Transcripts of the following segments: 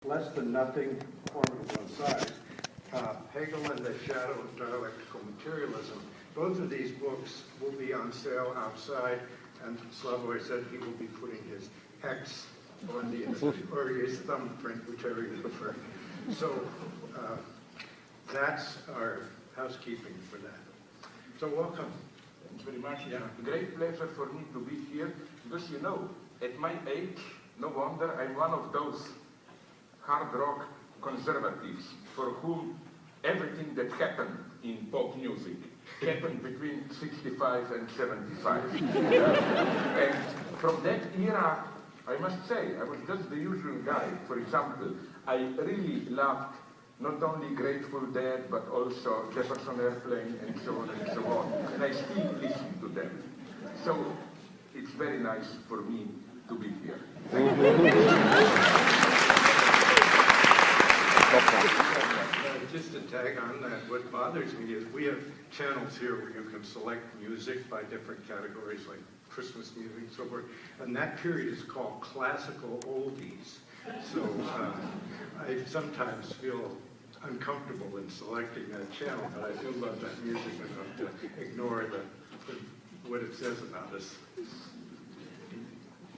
less than nothing form of one side. Hegel and the Shadow of Dialectical Materialism. Both of these books will be on sale outside, and Slavoj said he will be putting his X on the or his thumbprint, whichever you prefer. So that's our housekeeping for that. So welcome. Thanks very much. Yeah. Great pleasure for me to be here, because you know, at my age, no wonder I'm one of those hard rock conservatives for whom everything that happened in pop music happened between 65 and 75. And from that era, I must say, I was just the usual guy. For example, I really loved not only Grateful Dead, but also Jefferson Airplane, and so on and so on. And I still listen to them. So it's very nice for me to be here. Thank you. Just to tag on that, what bothers me is we have channels here where you can select music by different categories, like Christmas music and so forth, and that period is called classical oldies. So I sometimes feel uncomfortable in selecting that channel, but I do love that music enough to ignore what it says about us.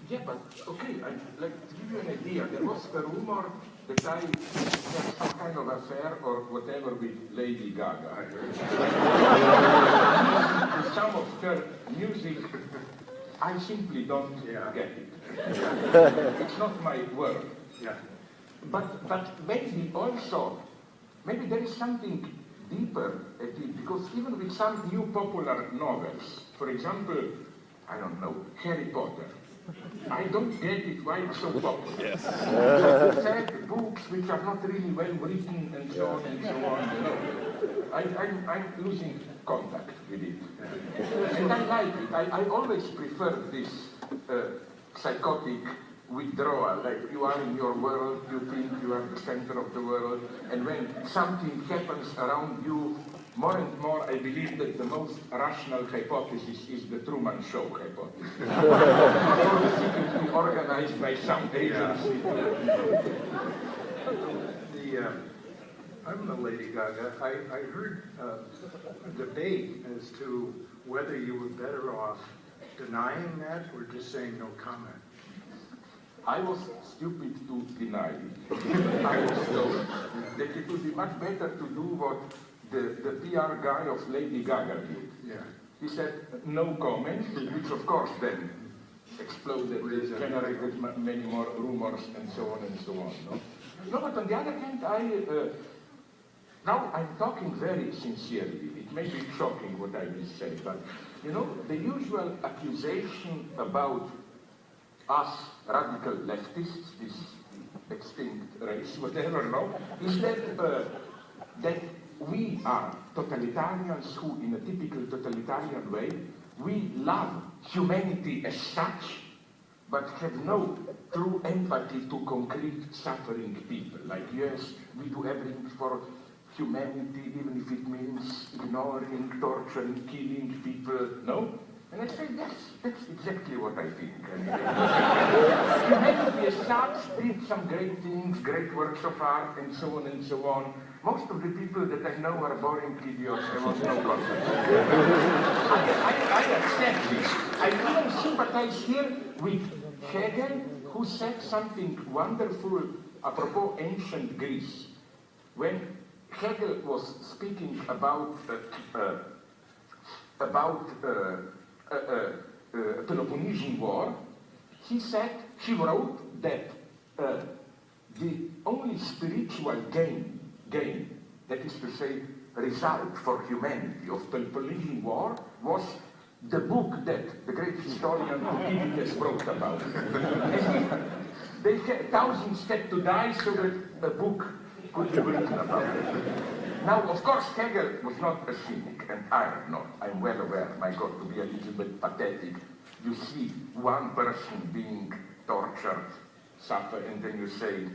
Yeah, but okay, I'd like to give you an idea. There was a rumor that I had some kind of affair or whatever with Lady Gaga. I heard. Some of her music, I simply don't get it. It's not my world. Yeah. But maybe also, maybe there is something deeper at it, because even with some new popular novels, for example, I don't know, Harry Potter, I don't get it why it's so popular. Yes. Sad books which are not really well written and so on and so on. You know. I'm losing contact with it. And I like it. I always prefer this psychotic withdrawal, like you are in your world, you think you are the center of the world, and when something happens around you, more and more I believe that the most rational hypothesis is the Truman Show hypothesis. All secretly organized by some agency. I'm the Lady Gaga. I heard a debate as to whether you were better off denying that or just saying no comment. I was stupid to deny it. I was told that it would be much better to do what the PR guy of Lady Gaga did. Yeah. He said, no comment, which of course then exploded, generated many more rumors and so on and so on. No, but on the other hand, now I'm talking very sincerely. It may be shocking what I will say, but you know, the usual accusation about us radical leftists, this extinct race, whatever, no, is that we are totalitarians who, in a typical totalitarian way, we love humanity as such, but have no true empathy to concrete suffering people. Like, yes, we do everything for humanity, even if it means ignoring, torturing, killing people, no? And I say, yes, that's exactly what I think. Humanity as such did some great things, great works of art, and so on and so on. Most of the people that I know are boring idiots. There was no contact. I accept this. I even sympathize here with Hegel, who said something wonderful apropos ancient Greece. When Hegel was speaking about Peloponnesian War, he wrote that the only spiritual gain, that is to say, result for humanity of Peloponnesian War was the book that the great historian Thucydides wrote about. Thousands had to die so that a book could be written about it. Now, of course, Hegel was not a cynic, and I am not. I'm well aware, my God, to be a little bit pathetic. You see one person being tortured, suffer, and then you say,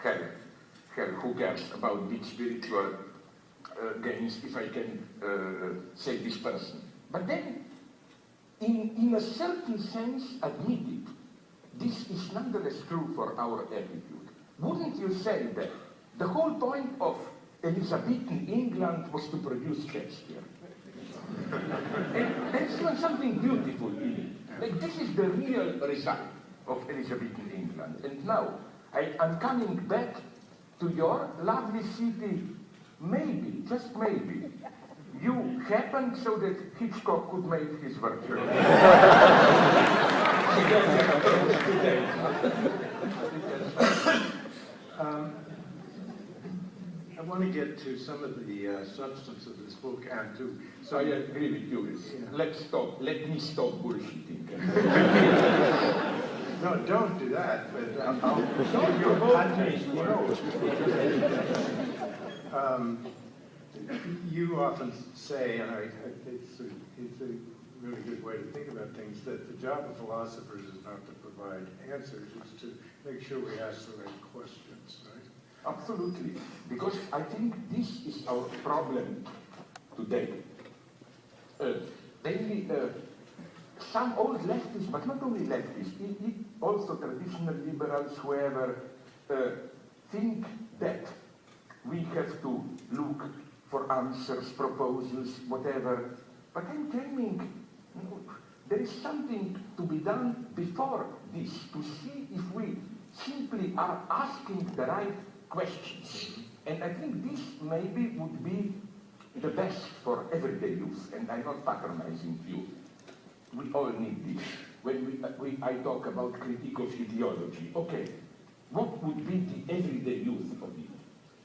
hell, who cares about big spiritual gains if I can save this person? But then, in a certain sense, admit it. this is nonetheless true for our attitude. Wouldn't you say that the whole point of Elizabethan England was to produce Shakespeare? And there's even something beautiful in it. Like, this is the real result of Elizabethan England. And now, I'm coming back to your lovely city. Maybe, just maybe, you happened so that Hitchcock could make his virtue. I want to get to some of the substance of this book and to... So I agree with you. Let me stop bullshitting. No, don't do that. But Don't provoke me. You often say, and it's a really good way to think about things, that the job of philosophers is not to provide answers, it's to make sure we ask the right questions, right? Absolutely. Because I think this is our problem today. Some old leftists, but not only leftists, also traditional liberals, whoever, think that we have to look for answers, proposals, whatever. But I'm claiming, no, there is something to be done before this, to see if we simply are asking the right questions. And I think this maybe would be the best for everyday use, and I'm not patronizing you. We all need this. When I talk about critique of ideology, okay, what would be the everyday use of it?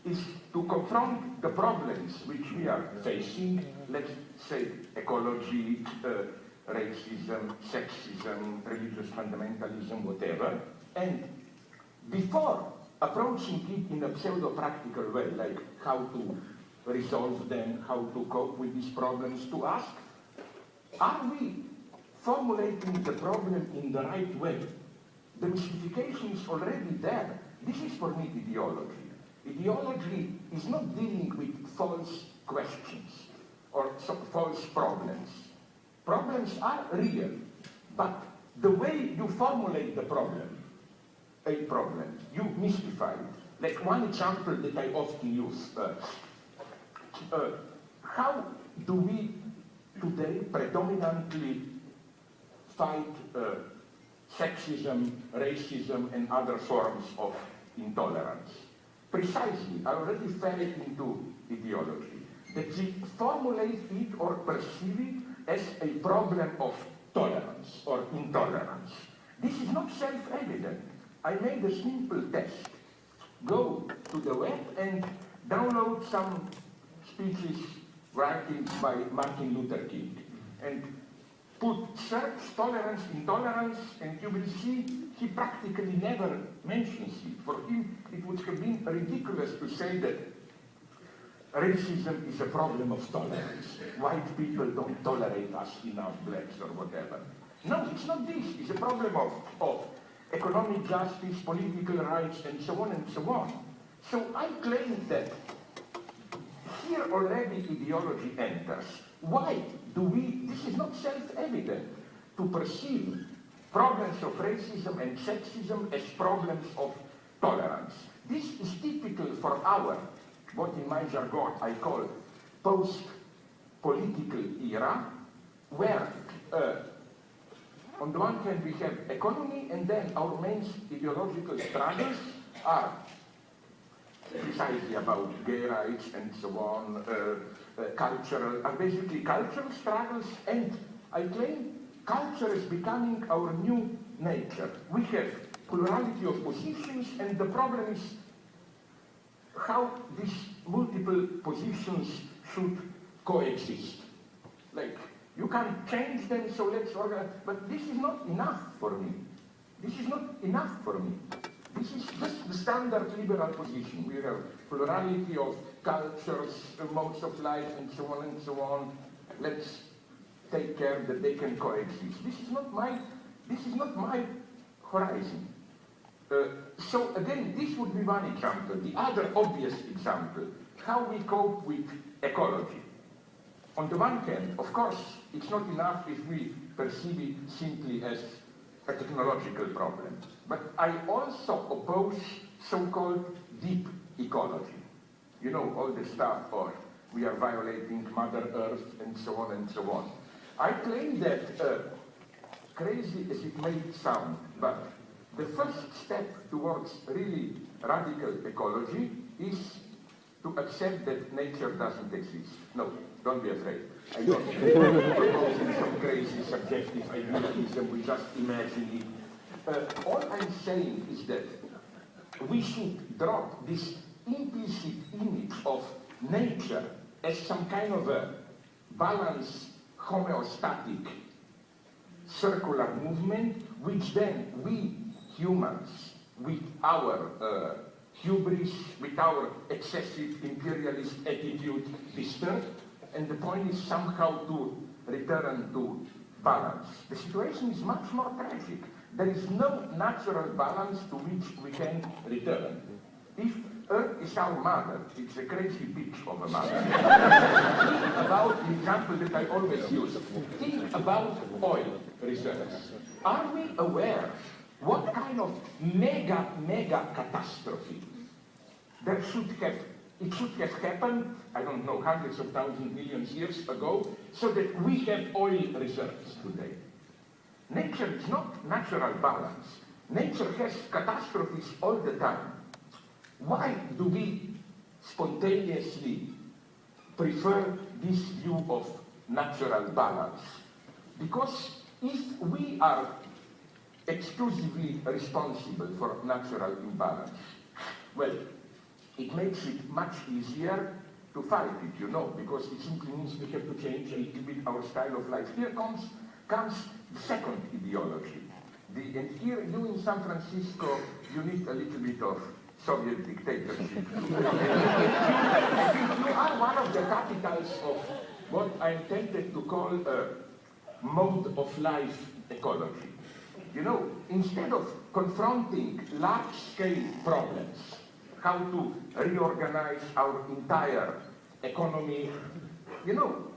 Is to confront the problems which we are facing, let's say ecology, racism, sexism, religious fundamentalism, whatever, and before approaching it in a pseudo-practical way, like how to resolve them, how to cope with these problems, to ask, are we formulating the problem in the right way? The mystification is already there. This is for me ideology. Ideology is not dealing with false questions or false problems. Problems are real, but the way you formulate the problem, you mystify it. Like one example that I often use, how do we today predominantly fight sexism, racism, and other forms of intolerance? Precisely, I already fell into ideology, that we formulate it or perceive it as a problem of tolerance or intolerance. This is not self-evident. I made a simple test. Go to the web and download some speeches, writings by Martin Luther King, and put search tolerance, intolerance, and you will see he practically never mentions it. For him, it would have been ridiculous to say that racism is a problem of tolerance. White people don't tolerate us enough, blacks or whatever. No, it's not this. It's a problem of economic justice, political rights, and so on and so on. So I claim that here already ideology enters. Why do we, this is not self-evident, to perceive problems of racism and sexism as problems of tolerance? This is typical for our, what in my jargon I call post-political era, where on the one hand we have economy, and then our main ideological struggles are precisely about gay rights and so on, are basically cultural struggles, and I claim culture is becoming our new nature. We have plurality of positions, and the problem is how these multiple positions should coexist. Like, you can't change them, so let's organize, but this is not enough for me. This is not enough for me. This is just the standard liberal position. We have plurality of cultures, modes of life, and so on and so on. Let's take care that they can coexist. This is not my horizon. So again, this would be one example. The other obvious example, how we cope with ecology. On the one hand, of course, it's not enough if we perceive it simply as a technological problem. But I also oppose so-called deep ecology. You know, all the stuff of we are violating Mother Earth and so on and so on. I claim that, crazy as it may sound, but the first step towards really radical ecology is to accept that nature doesn't exist. No, don't be afraid. I don't proposing some crazy subjective idealism, we just imagine it. All I'm saying is that we should drop this implicit image of nature as some kind of a balanced, homeostatic, circular movement, which then we humans, with our hubris, with our excessive imperialist attitude, disturb. And the point is somehow to return to balance. The situation is much more tragic. There is no natural balance to which we can return. If Earth is our mother, it's a crazy bitch of a mother. Think about the example that I always use. Think about oil reserves. Are we aware what kind of mega catastrophe there should have happened, I don't know, hundreds of thousands, millions years ago, so that we have oil reserves today? Nature is not natural balance. Nature has catastrophes all the time. Why do we spontaneously prefer this view of natural balance? Because if we are exclusively responsible for natural imbalance, well, it makes it much easier to fight it, you know, because it simply means we have to change a little bit our style of life. Here comes the second ideology. And here, you in San Francisco, you need a little bit of Soviet dictatorship. I think you are one of the capitals of what I'm tempted to call a mode of life ecology. You know, instead of confronting large-scale problems, how to reorganize our entire economy, you know,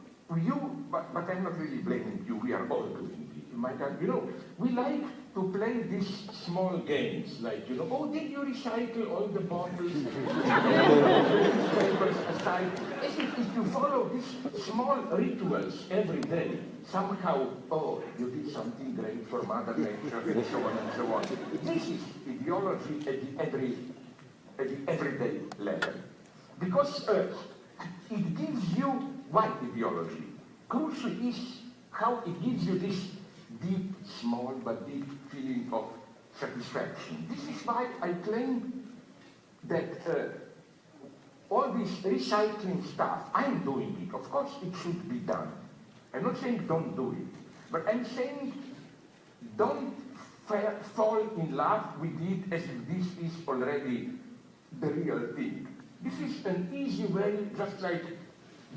but I'm not really blaming you, we are all doing it. You know, we like to play these small games, like, you know, oh, did you recycle all the bottles? Papers aside. As if you follow these small rituals every day, somehow, oh, you did something great for Mother Nature, and so on and so on. This is ideology at the everyday level. Because it gives you, why ideology? Crucial is how it gives you this deep, small, but deep feeling of satisfaction. This is why I claim that all this recycling stuff, I'm doing it. Of course, it should be done. I'm not saying don't do it, but I'm saying don't fall in love with it as if this is already the real thing. This is an easy way, just like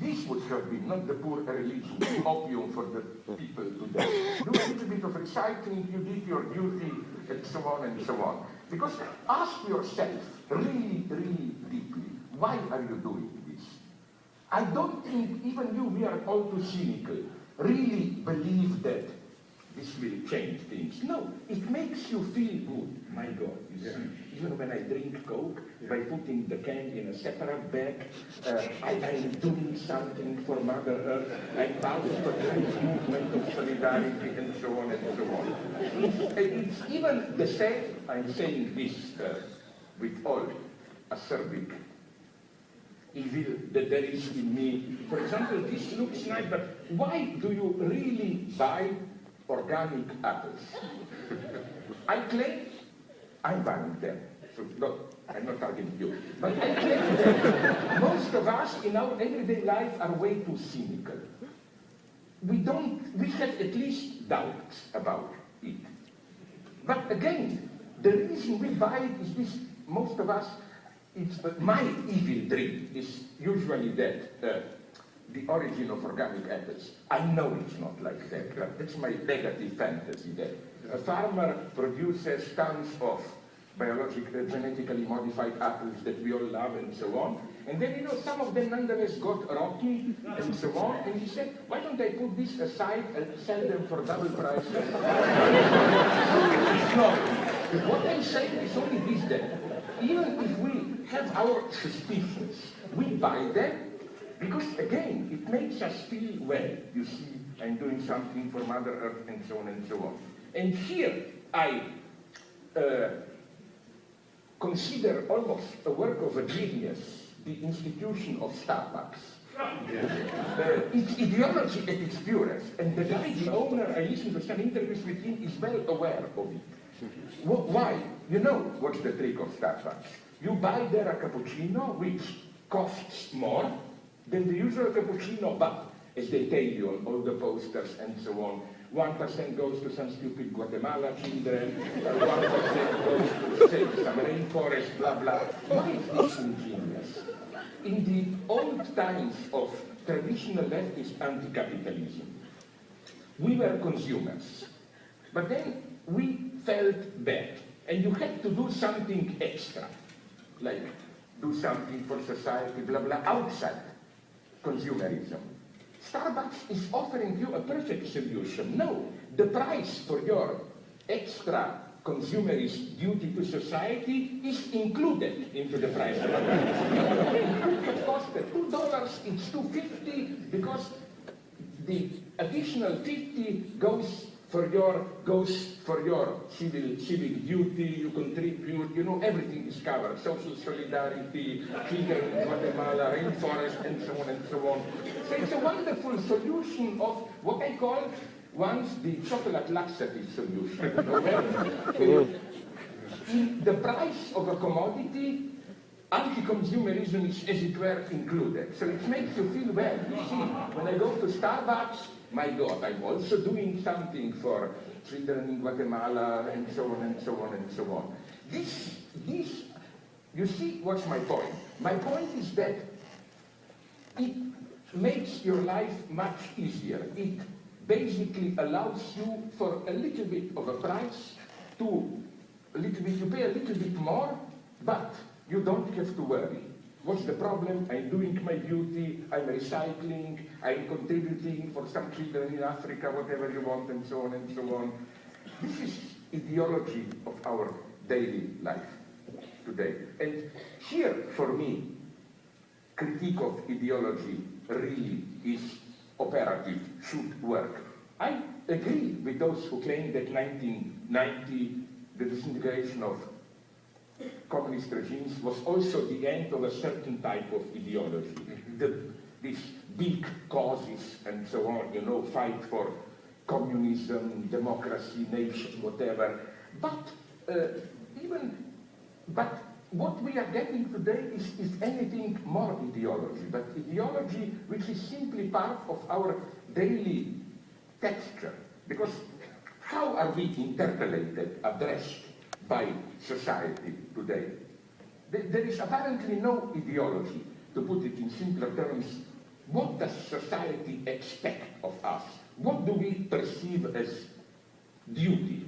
this would have been, not the poor religion, opium for the people today. Do a little bit of recycling, you did your duty, and so on and so on. Because ask yourself, really, really deeply, why are you doing this? I don't think, even you, we are all too cynical, really believe that this will change things. No, it makes you feel good. My God, you see, even when I drink Coke, by putting the can in a separate bag, I'm doing something for Mother Earth. I'm part of a great movement of solidarity, and so on and so on. It's even the same, I'm saying this with all acerbic evil that there is in me. For example, this looks nice, but why do you really buy organic apples? I claim I'm buying them. So no, I'm not arguing you. But I claim that most of us in our everyday life are way too cynical. We have at least doubts about it. But again, the reason we buy it is this, most of us, it's my evil dream is usually that the origin of organic apples. I know it's not like that. That's my negative fantasy that a farmer produces tons of genetically modified apples that we all love and so on. And then, you know, some of them nonetheless got rocky and so on. And he said, why don't I put this aside and sell them for double price? No, what I'm saying is only this, that even if we have our suspicions, we buy them because, again, it makes us feel well. You see, I'm doing something for Mother Earth and so on and so on. And here I consider almost a work of a genius the institution of Starbucks. Its ideology at its purest, and the guy, the owner, I listened to some interviews with him, is well aware of it. Why? You know what's the trick of Starbucks. You buy there a cappuccino which costs more than the usual cappuccino, but as they tell you on all the posters and so on, 1% goes to some stupid Guatemala children, 1% goes to save some rainforest, blah, blah. Why is this ingenious? In the old times of traditional leftist anti-capitalism, we were consumers. But then we felt bad, and you had to do something extra, like do something for society, blah, blah, outside consumerism. Starbucks is offering you a perfect solution. No, the price for your extra consumerist duty to society is included into the price of the price. It could have costed $2, it's $2.50 because the additional 50 goes for your civic duty, you contribute, you know, everything is covered. Social solidarity, children in Guatemala, rainforest, and so on and so on. So it's a wonderful solution of what I call once the chocolate laxative solution. Where in the price of a commodity, anti-consumerism is, as it were, included. So it makes you feel well. You see, when I go to Starbucks, my God, I'm also doing something for children in Guatemala, and so on and so on and so on. This, you see, what's my point? My point is that it makes your life much easier. It basically allows you for a little bit of a price you pay a little bit more, but you don't have to worry. What's the problem? I'm doing my duty, I'm recycling, I'm contributing for some children in Africa, whatever you want, and so on and so on. This is ideology of our daily life today. And here, for me, critique of ideology really is operative, should work. I agree with those who claim that 1990, the disintegration of communist regimes was also the end of a certain type of ideology. These big causes and so on, you know, fight for communism, democracy, nation, whatever. But what we are getting today is, if anything, more ideology, but ideology which is simply part of our daily texture. Because how are we interpolated, addressed by society today? There is apparently no ideology. To put it in simpler terms, what does society expect of us? What do we perceive as duty?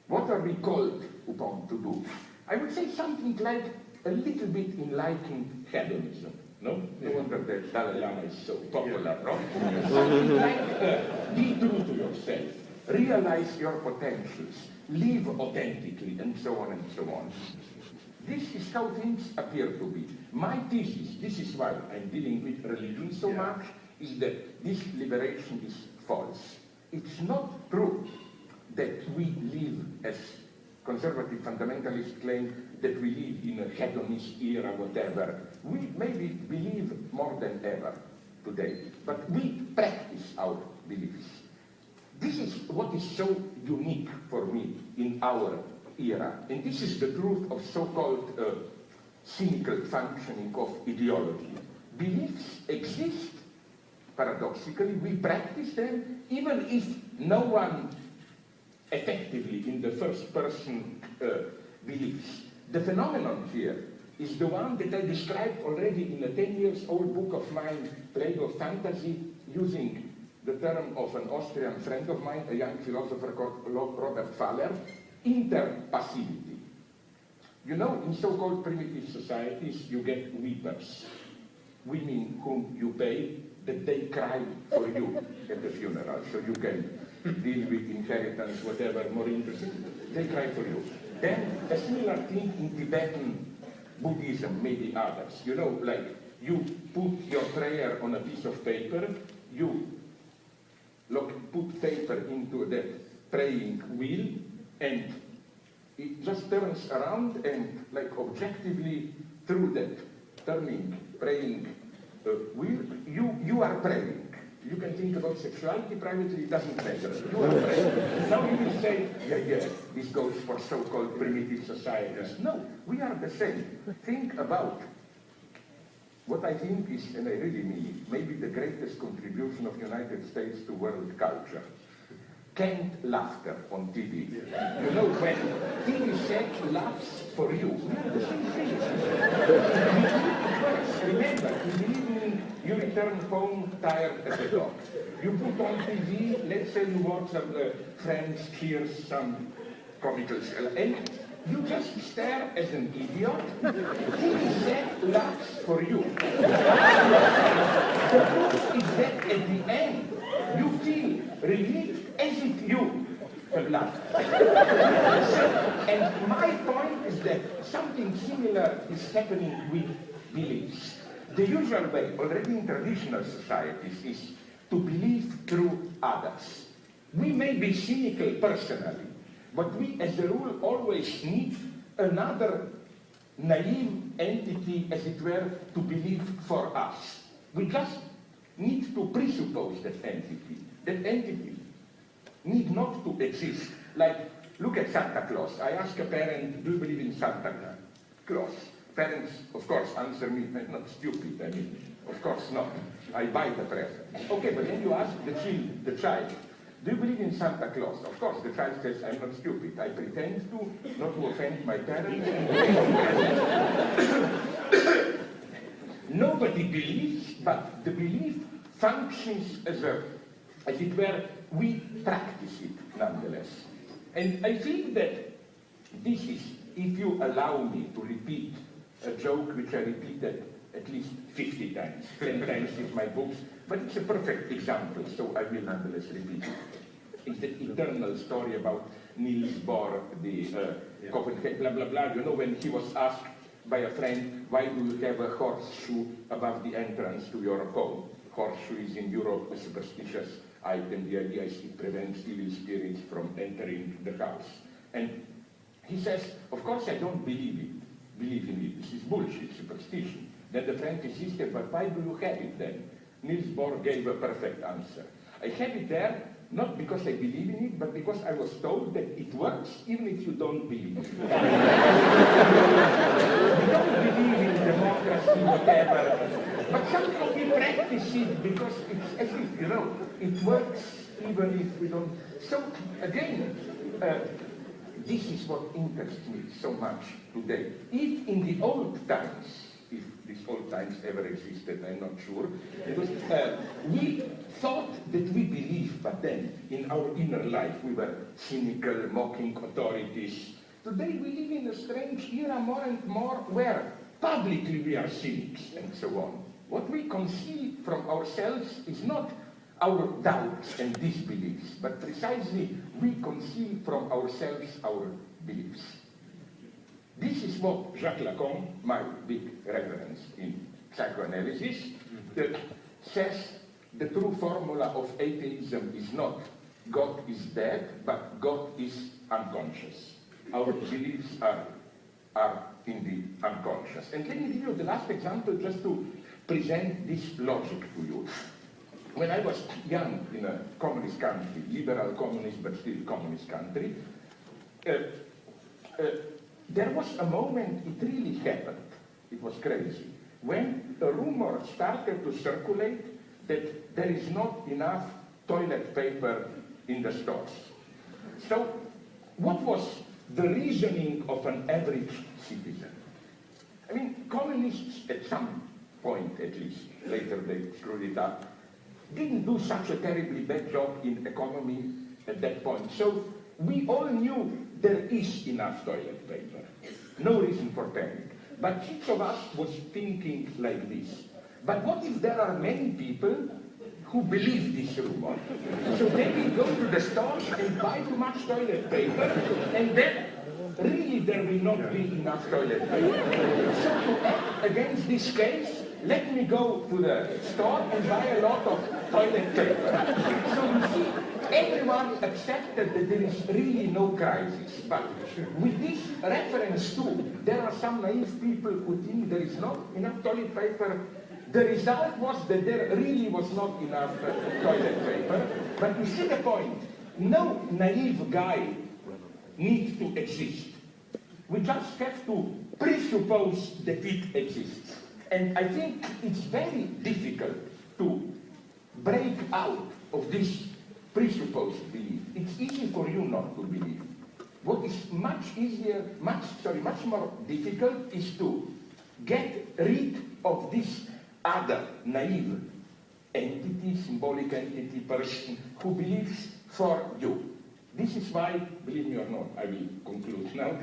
What are we called upon to do? I would say something like a little bit in liking hedonism. No? No wonder that Dalai Lama is so popular, no? Something like be true to yourself, realize your potentials, live authentically, and so on and so on. This is how things appear to be. My thesis, this is why I'm dealing with religion so much, is that this liberation is false. It's not true that we live, as conservative fundamentalists claim, that we live in a hedonist era, whatever. We maybe believe more than ever today, but we practice our beliefs. This is what is so unique for me in our era, and this is the truth of so-called cynical functioning of ideology. Beliefs exist, paradoxically, we practice them, even if no one effectively in the first person believes. The phenomenon here is the one that I described already in a 10-year-old book of mine, Plague of Fantasy, using the term of an Austrian friend of mine, a young philosopher called Robert Faller, interpassivity. You know, in so-called primitive societies, you get weepers, women whom you pay that they cry for you at the funeral, so you can deal with inheritance, whatever, more interesting. They cry for you. Then a similar thing in Tibetan Buddhism, maybe others. You know, like you put your prayer on a piece of paper, you put paper into that praying wheel, and it just turns around, and like objectively through that turning, praying wheel, you are praying. You can think about sexuality privately, it doesn't matter. You are praying. Now you will say, yeah, this goes for so-called primitive societies. No, we are the same. Think about what I think is, and I really mean it, maybe the greatest contribution of the United States to world culture. Canned laughter on TV. You know, when TV set laughs for you, the same thing. Remember, in the evening, you return home tired as a dog. You put on TV, let's say you watch some Friends, Cheers, some comical show, and you just stare as an idiot. TV set laughs for you. The proof is that at the end, you feel relieved as if you have laughed. And my point is that something similar is happening with beliefs. The usual way, already in traditional societies, is to believe through others. We may be cynical personally, but we, as a rule, always need another naive entity, as it were, to believe for us. We just need to presuppose that entity. That entity need not to exist. Like, look at Santa Claus. I ask a parent, do you believe in Santa Claus? Parents, of course, answer me, I'm not stupid, I mean, of course not. I buy the present. Okay, but then you ask the child, do you believe in Santa Claus? Of course, the child says, I'm not stupid. I pretend to, not to offend my parents. Nobody believes, but the belief functions as it were, we practice it nonetheless. And I think that this is, if you allow me to repeat a joke which I repeated at least 50 times, 10 times in my books, but it's a perfect example, so I will nonetheless repeat it. It's the eternal story about Niels Bohr, the Copenhagen, blah, blah, blah. You know, when he was asked by a friend, why do you have a horseshoe above the entrance to your home? Horseshoe is in Europe a superstitious item. The idea is it prevents evil spirits from entering the house. And he says, of course I don't believe in it. This is bullshit, superstition. Then the friend insisted, but why do you have it then? Niels Bohr gave a perfect answer. I have it there not because I believe in it, but because I was told that it works even if you don't believe in it. You don't believe in democracy, whatever, but somehow we practice it because it's as if, you know, it works even if we don't. So again, this is what interests me so much today. If in the old times, if these old times ever existed, I'm not sure, because we thought that we believed, but then in our inner life we were cynical, mocking authorities. Today we live in a strange era more and more where publicly we are cynics and so on. What we conceal from ourselves is not our doubts and disbeliefs, but precisely we conceal from ourselves our beliefs. This is what Jacques Lacan, my big reference in psychoanalysis, says the true formula of atheism is not God is dead, but God is unconscious. Our beliefs are in the unconscious. And let me give you the last example just to present this logic to you. When I was young in a communist country, liberal communist but still communist country, there was a moment, it really happened, it was crazy, when a rumor started to circulate that there is not enough toilet paper in the stores. So what was the reasoning of an average citizen? I mean, communists at some point at least, later they screwed it up, didn't do such a terribly bad job in economy at that point. So we all knew there is enough toilet paper. no reason for panic. But each of us was thinking like this. But what if there are many people who believe this rumor? So they will go to the stores and buy too much toilet paper, and then really there will not be enough toilet paper. So to act against this case, let me go to the store and buy a lot of toilet paper. So you see, everyone accepted that there is really no crisis. But with this reference too, there are some naive people who think there is not enough toilet paper. The result was that there really was not enough toilet paper. But you see the point. No naive guy needs to exist. We just have to presuppose that it exists. And I think it's very difficult to break out of this presupposed belief. It's easy for you not to believe. What is much more difficult is to get rid of this other naive entity, symbolic entity, person who believes for you. This is why, believe me or not, I will conclude now.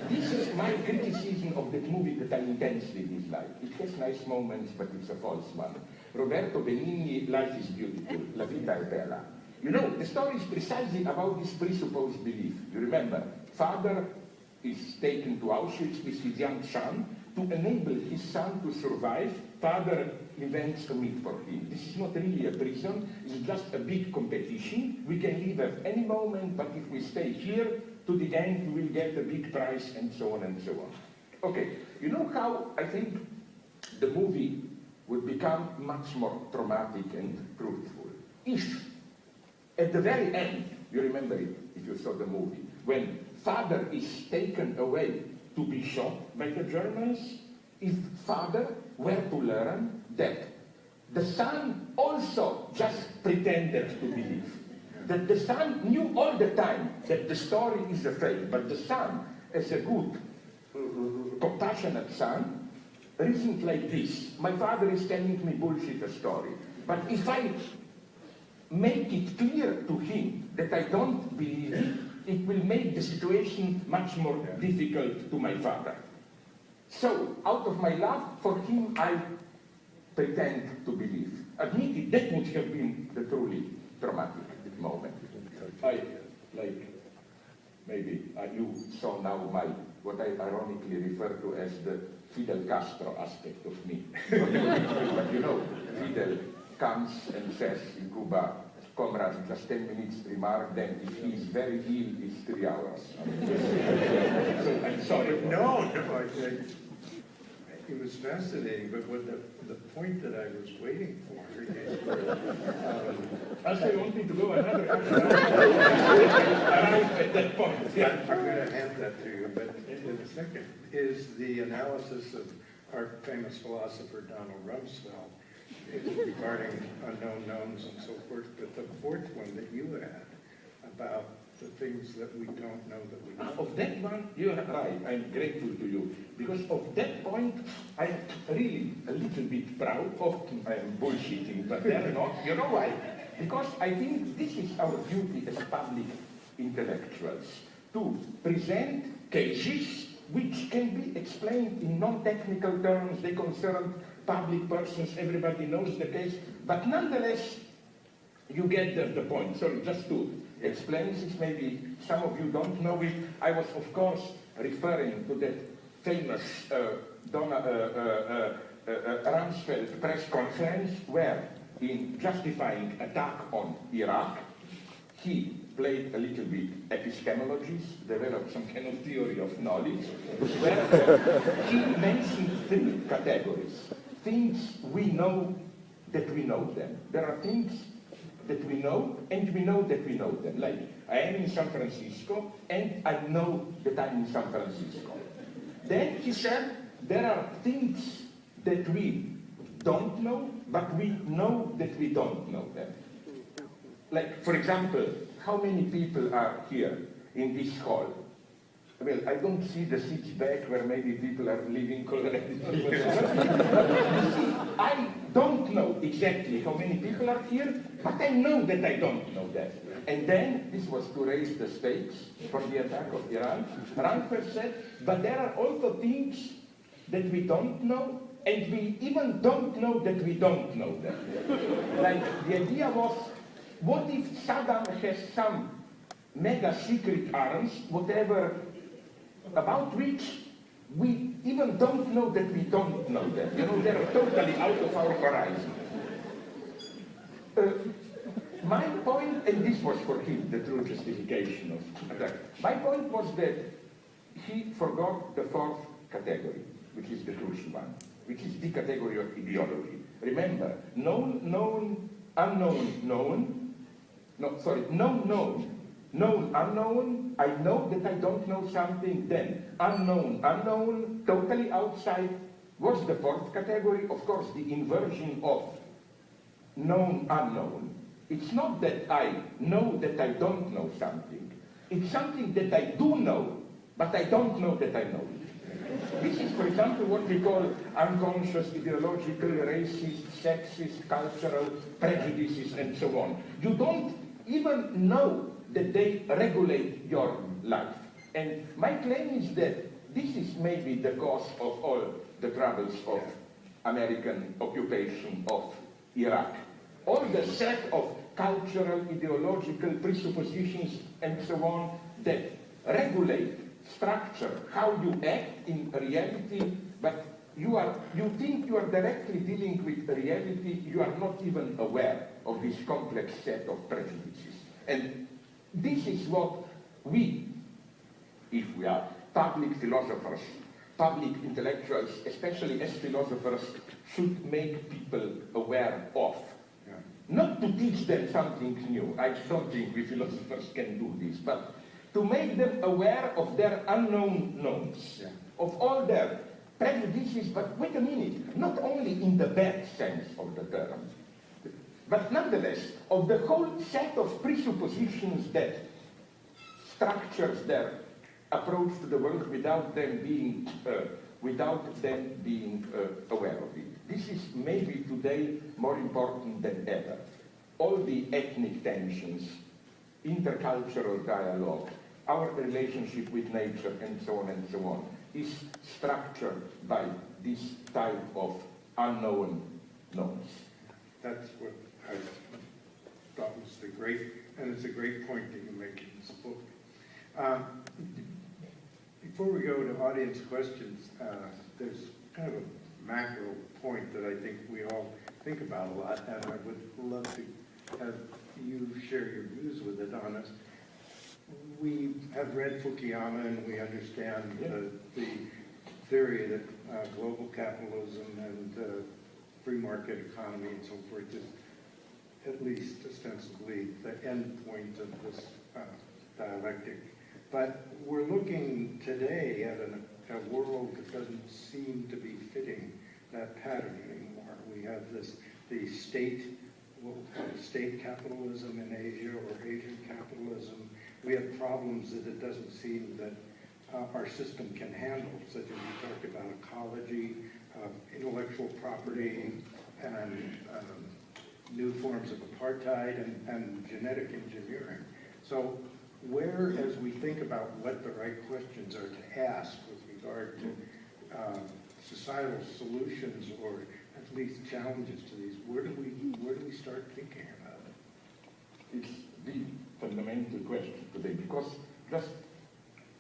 This is my criticism of that movie that I intensely dislike. It has nice moments, but it's a false one. Roberto Benigni, Life is Beautiful, La Vita è Bella. You know, the story is precisely about this presupposed belief. You remember, father is taken to Auschwitz with his young son. To enable his son to survive, father invents a meat for him. This is not really a prison, it's just a big competition. We can leave at any moment, but if we stay here, to the end we will get a big prize, and so on and so on. Okay, you know how I think the movie would become much more traumatic and truthful? If, at the very end, you remember it, if you saw the movie, when father is taken away to be shot by the Germans, if father were to learn that the son also just pretended to believe, that the son knew all the time that the story is a fake, but the son, as a good, compassionate son, reasoned like this: my father is telling me bullshit a story, but if I make it clear to him that I don't believe it, it will make the situation much more difficult to my father. So, out of my love for him, I pretend to believe. Admitted, that would have been the truly traumatic moment. Maybe you saw now what I ironically refer to as the Fidel Castro aspect of me. But you know, Fidel comes and says in Cuba, comrades, just 10 minutes remark, then if he is very ill, it's 3 hours. So I'm sorry. No, it was fascinating, but what the point that I was waiting for is I wanted to go another arrive at that point. I'm going to hand that to you, but in a second, is the analysis of our famous philosopher Donald Rumsfeld regarding unknown knowns and so forth, but the fourth one that you had about the things that we don't know that we know. Of that one, you're right. I'm grateful to you. Because of that point, I'm really a little bit proud. Often I'm bullshitting, but they're not. You know why? Because I think this is our duty as public intellectuals, to present cases which can be explained in non-technical terms. They concern public persons, everybody knows the case, but nonetheless, you get the point. Sorry, just to explain this, maybe some of you don't know it. I was, of course, referring to that famous Rumsfeld press conference where, in justifying attack on Iraq, he played a little bit epistemologist, developed some kind of theory of knowledge, where he mentioned 3 categories. Things we know that we know them. There are things that we know, and we know that we know them. Like, I am in San Francisco, and I know that I'm in San Francisco. Then he said, there are things that we don't know, but we know that we don't know them. Like, for example, how many people are here in this hall well, I don't see the seats back where maybe people are living already. You see, I don't know exactly how many people are here, but I know that I don't know that. And then, this was to raise the stakes for the attack of Iran. Frankfurt said, but there are also things that we don't know, and we even don't know that we don't know them. Like, the idea was, what if Saddam has some mega secret arms, whatever, about which we even don't know that we don't know them. You know, they're totally out of our horizon. My point, and this was for him, the true justification of attack. My point was that he forgot the fourth category, which is the crucial one, which is the category of ideology. Remember, known, known, unknown, known, known, unknown, I know that I don't know something, then unknown, unknown, totally outside, was the fourth category. Of course, the inversion of known, unknown. It's not that I know that I don't know something. It's something that I do know, but I don't know that I know it. This is, for example, what we call unconscious, ideological, racist, sexist, cultural prejudices, and so on. You don't even know that they regulate your life. And my claim is that this is maybe the cause of all the troubles of American occupation of Iraq. All the set of cultural, ideological presuppositions and so on that regulate, structure how you act in reality, but you think you are directly dealing with reality, you are not even aware of this complex set of prejudices. And this is what we, if we are public philosophers, public intellectuals, especially as philosophers, should make people aware of. Yeah. Not to teach them something new. I don't think we philosophers can do this, but to make them aware of their unknown knowns, yeah, of all their prejudices, but wait a minute, not only in the bad sense of the term, but nonetheless, of the whole set of presuppositions that structures their approach to the world without them being aware of it. This is maybe today more important than ever. All the ethnic tensions, intercultural dialogue, our relationship with nature, and so on, is structured by this type of unknown knowns. That's what I thought was the great, and it's a great point that you make in this book. Before we go to audience questions, there's kind of a macro point that I think we all think about a lot, and I would love to have you share your views with it on us. We have read Fukuyama, and we understand the theory that global capitalism and free market economy and so forth is at least ostensibly the end point of this dialectic. But we're looking today at a world that doesn't seem to be fitting that pattern anymore. We have the state capitalism in Asia, or Asian capitalism. We have problems that it doesn't seem that our system can handle, such as you talked about ecology, intellectual property, and new forms of apartheid and genetic engineering. So where, as we think about what the right questions are to ask with regard to societal solutions, or at least challenges to these, where do we start thinking about it? It's the fundamental question today, because just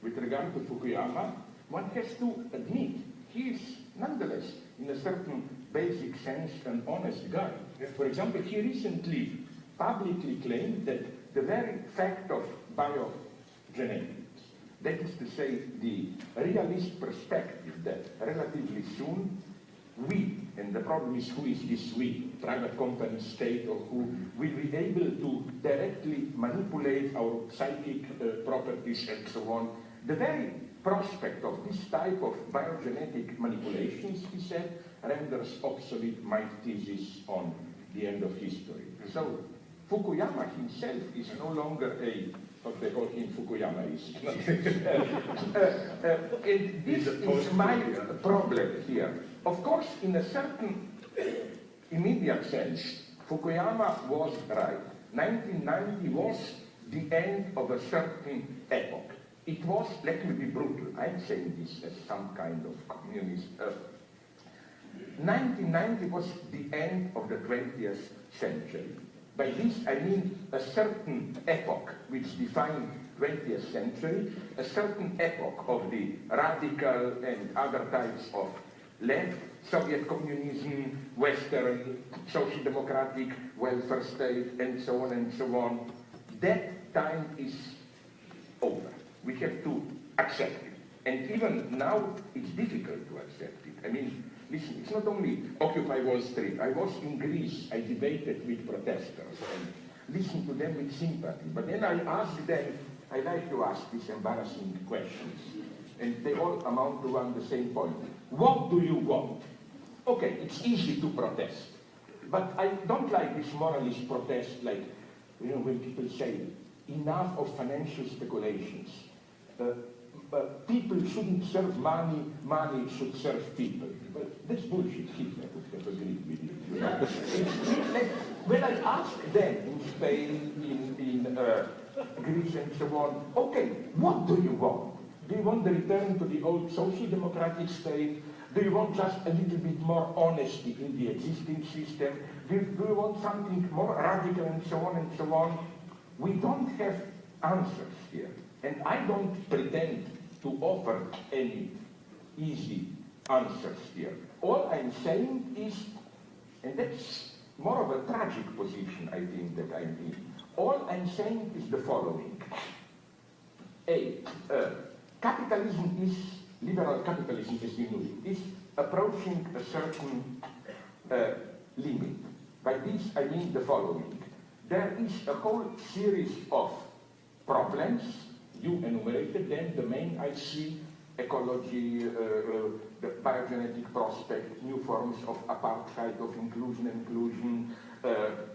with regard to Fukuyama, one has to admit he is nonetheless, in a certain basic sense, an honest guy. Yeah. For example, he recently publicly claimed that the very fact of biogenetics, that is to say, the realist perspective that relatively soon we, and the problem is who is this we, private company, state, or who, will be able to directly manipulate our psychic properties and so on. The very prospect of this type of biogenetic manipulations, he said, renders obsolete my thesis on the end of history. So Fukuyama himself is no longer a what they call him Fukuyamaist. And this is my problem here. Of course, in a certain immediate sense, Fukuyama was right. 1990 was the end of a certain epoch. It was, let me be brutal, I'm saying this as some kind of communist. 1990 was the end of the 20th century. By this I mean a certain epoch which defined 20th century, a certain epoch of the radical and other types of left, Soviet communism, Western, social democratic welfare state, and so on and so on. That time is over. We have to accept it. And even now, it's difficult to accept it. I mean, listen, it's not only Occupy Wall Street. I was in Greece, I debated with protesters and listened to them with sympathy. But then I asked them, I like to ask these embarrassing questions. And they all amount to one the same point. What do you want? Okay, it's easy to protest. But I don't like this moralist protest like, you know, when people say, enough of financial speculations. People shouldn't serve money, money should serve people. But that's bullshit. Hitler would have agreed with it. You know? Like, when I asked them in Spain, in Greece and so on, okay, what do you want? Do you want the return to the old social democratic state? Do you want just a little bit more honesty in the existing system? Do you want something more radical and so on and so on? We don't have answers here. And I don't pretend to offer any easy answers here. All I'm saying is, and that's more of a tragic position, I think, that I'm in. All I'm saying is the following. Capitalism is, liberal capitalism as we know it, is approaching a certain limit. By this I mean the following. There is a whole series of problems. You enumerated them. The main I see, ecology, the biogenetic prospect, new forms of apartheid, of inclusion,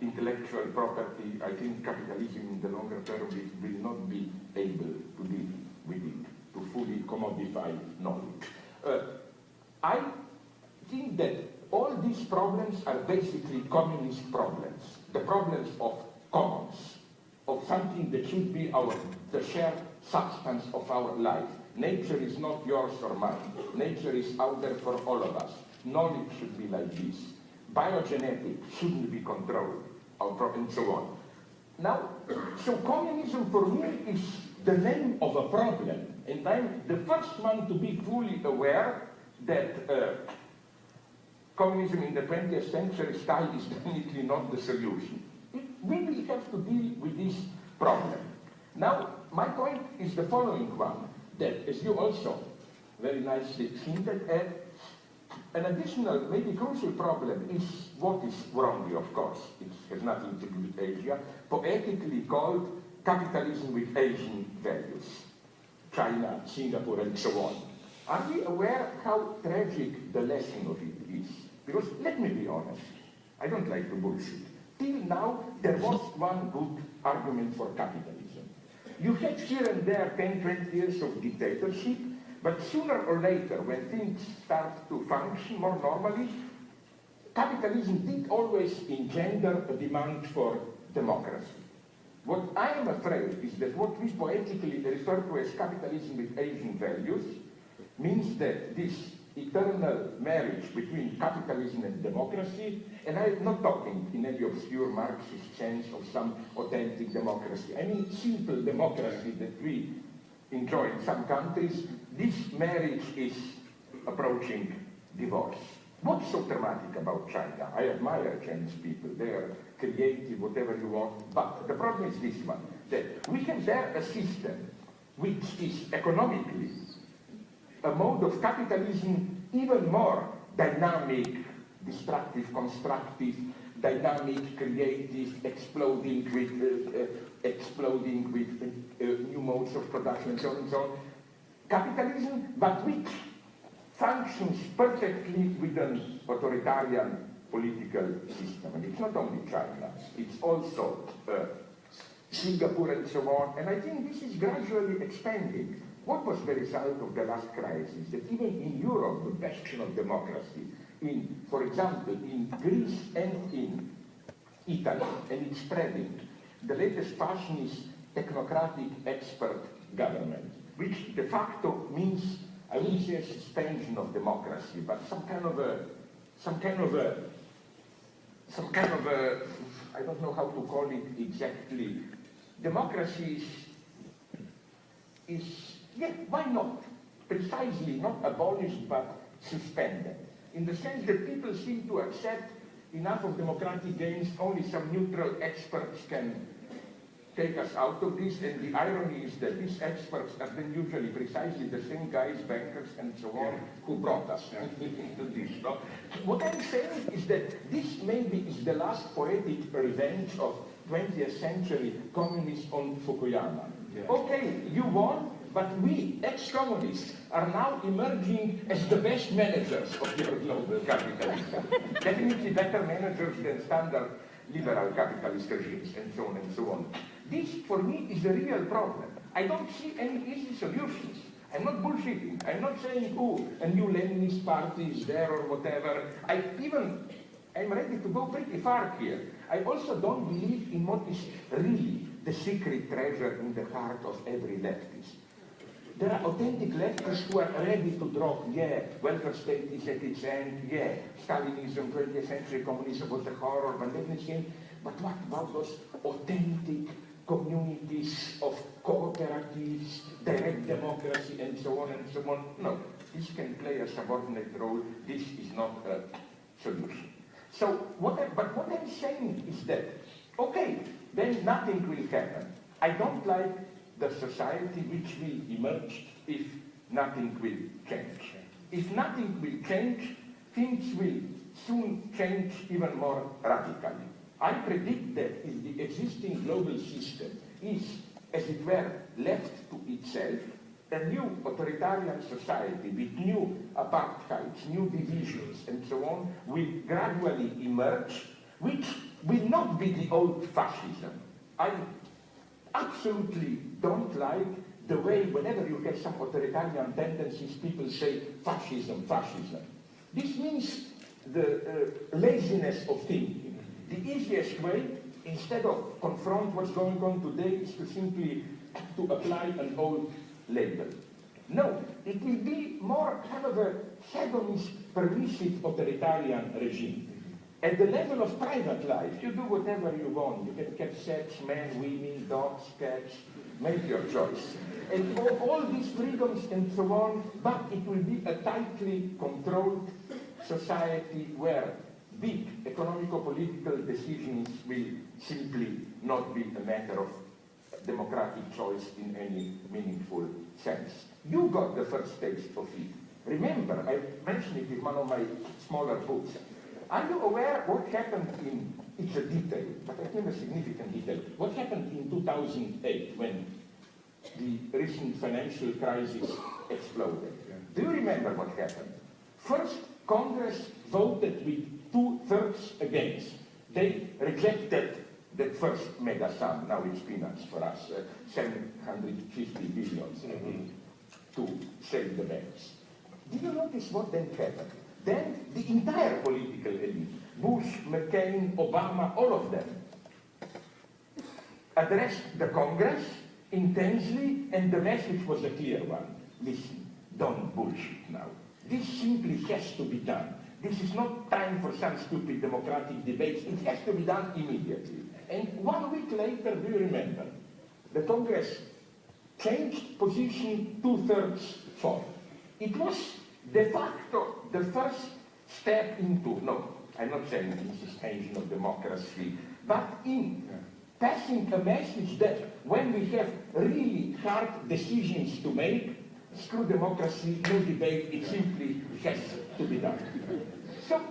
intellectual property. I think capitalism in the longer term will not be able to deal with it, to fully commodify knowledge. I think that all these problems are basically communist problems, the problems of commons, of something that should be the shared substance of our life. Nature is not yours or mine. Nature is out there for all of us. Knowledge should be like this. Biogenetic shouldn't be controlled, and so on. Now, so communism for me is the name of a problem, and I'm the first one to be fully aware that communism in the 20th century style is definitely not the solution. We will have to deal with this problem. Now, my point is the following one, that as you also very nicely hinted at, an additional, maybe crucial problem is what is wrongly, of course, it has nothing to do with Asia, poetically called capitalism with Asian values. China, Singapore, and so on. Are we aware how tragic the lesson of it is? Because let me be honest, I don't like to bullshit. Till now, there was one good argument for capitalism. You had here and there 10, 20 years of dictatorship, but sooner or later, when things start to function more normally, capitalism did always engender a demand for democracy. What I am afraid is that what we poetically refer to as capitalism with Asian values means that this eternal marriage between capitalism and democracy, and I'm not talking in any obscure Marxist sense of some authentic democracy, I mean simple democracy that we enjoy in some countries, this marriage is approaching divorce. What's so dramatic about China? I admire Chinese people, they are creative, whatever you want, but the problem is this one, that we have there a system which is economically a mode of capitalism even more dynamic, destructive, constructive, dynamic, creative, exploding with new modes of production and so on and so on. Capitalism, but which functions perfectly with an authoritarian political system. And it's not only China, it's also Singapore and so on, and I think this is gradually expanding. What was the result of the last crisis? That even in Europe, the bastion of democracy, for example, in Greece and in Italy, and it's spreading, the latest fashion is technocratic expert government, which de facto means, I wouldn't say a suspension of democracy, but some kind of a, I don't know how to call it exactly. Democracy is yeah, why not? Precisely not abolished, but suspended. In the sense that people seem to accept enough of democratic gains, only some neutral experts can take us out of this, and the irony is that these experts are then usually precisely the same guys, bankers and so on, who brought us into this. No? What I'm saying is that this maybe is the last poetic revenge of 20th century communists on Fukuyama. Yeah. Okay, you won, but we, ex-communists, are now emerging as the best managers of your global capitalism. Definitely better managers than standard liberal capitalist regimes, and so on and so on. This, for me, is the real problem. I don't see any easy solutions. I'm not bullshitting. I'm not saying, oh, a new Leninist party is there or whatever. I'm ready to go pretty far here. I also don't believe in what is really the secret treasure in the heart of every leftist. There are authentic leftists who are ready to drop, yeah, welfare state is at its end, yeah, Stalinism, 20th century communism was a horror, but what about those authentic communities of cooperatives, direct democracy, and so on and so on? No, this can play a subordinate role. This is not a solution. So, what I'm saying is that, okay, then nothing will happen. I don't like the society which will emerge if nothing will change. If nothing will change, things will soon change even more radically. I predict that if the existing global system is, as it were, left to itself, a new authoritarian society with new apartheids, new divisions, and so on, will gradually emerge, which will not be the old fascism. I absolutely don't like the way whenever you have some authoritarian tendencies, people say fascism, fascism. This means the laziness of thinking. The easiest way, instead of confront what's going on today, is to simply apply an old label. No, it will be more kind of a hedonist, permissive authoritarian regime. At the level of private life, you do whatever you want. You can have sex, men, women, dogs, cats, make your choice. And all these freedoms and so on, but it will be a tightly controlled society where big economico-political decisions will simply not be a matter of democratic choice in any meaningful sense. You got the first taste of it. Remember, I mentioned it in one of my smaller books. Are you aware what happened in, it's a detail, but I think a significant detail, what happened in 2008 when the recent financial crisis exploded? Do you remember what happened? First, Congress voted with 2/3 against. They rejected that first mega sum, now it's peanuts for us, 750 billion to save the banks. Did you notice what then happened? Then the entire political elite, Bush, McCain, Obama, all of them, addressed the Congress intensely, and the message was a clear one. Listen, don't bullshit now. This simply has to be done. This is not time for some stupid democratic debates. It has to be done immediately. And 1 week later, do you remember? The Congress changed position 2/3 for. It was de facto the first step into, no, I'm not saying suspension of democracy, but in passing a message that when we have really hard decisions to make, screw democracy, no debate, it simply has to be done. So,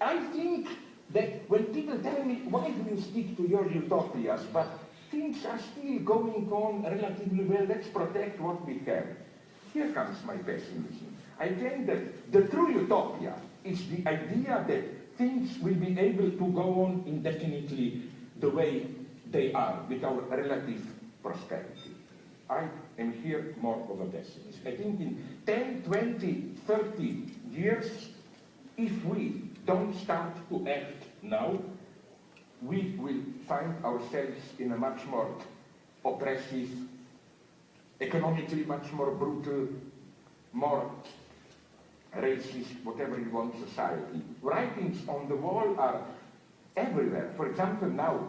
I think that when people tell me, why do you stick to your utopias, but things are still going on relatively well, let's protect what we have. Here comes my pessimism. I think that the true utopia is the idea that things will be able to go on indefinitely the way they are with our relative prosperity. I am here more of a pessimist. I think in 10, 20, 30 years, if we don't start to act now, we will find ourselves in a much more oppressive, economically much more brutal, more racist, whatever you want, society. Writings on the wall are everywhere. For example, now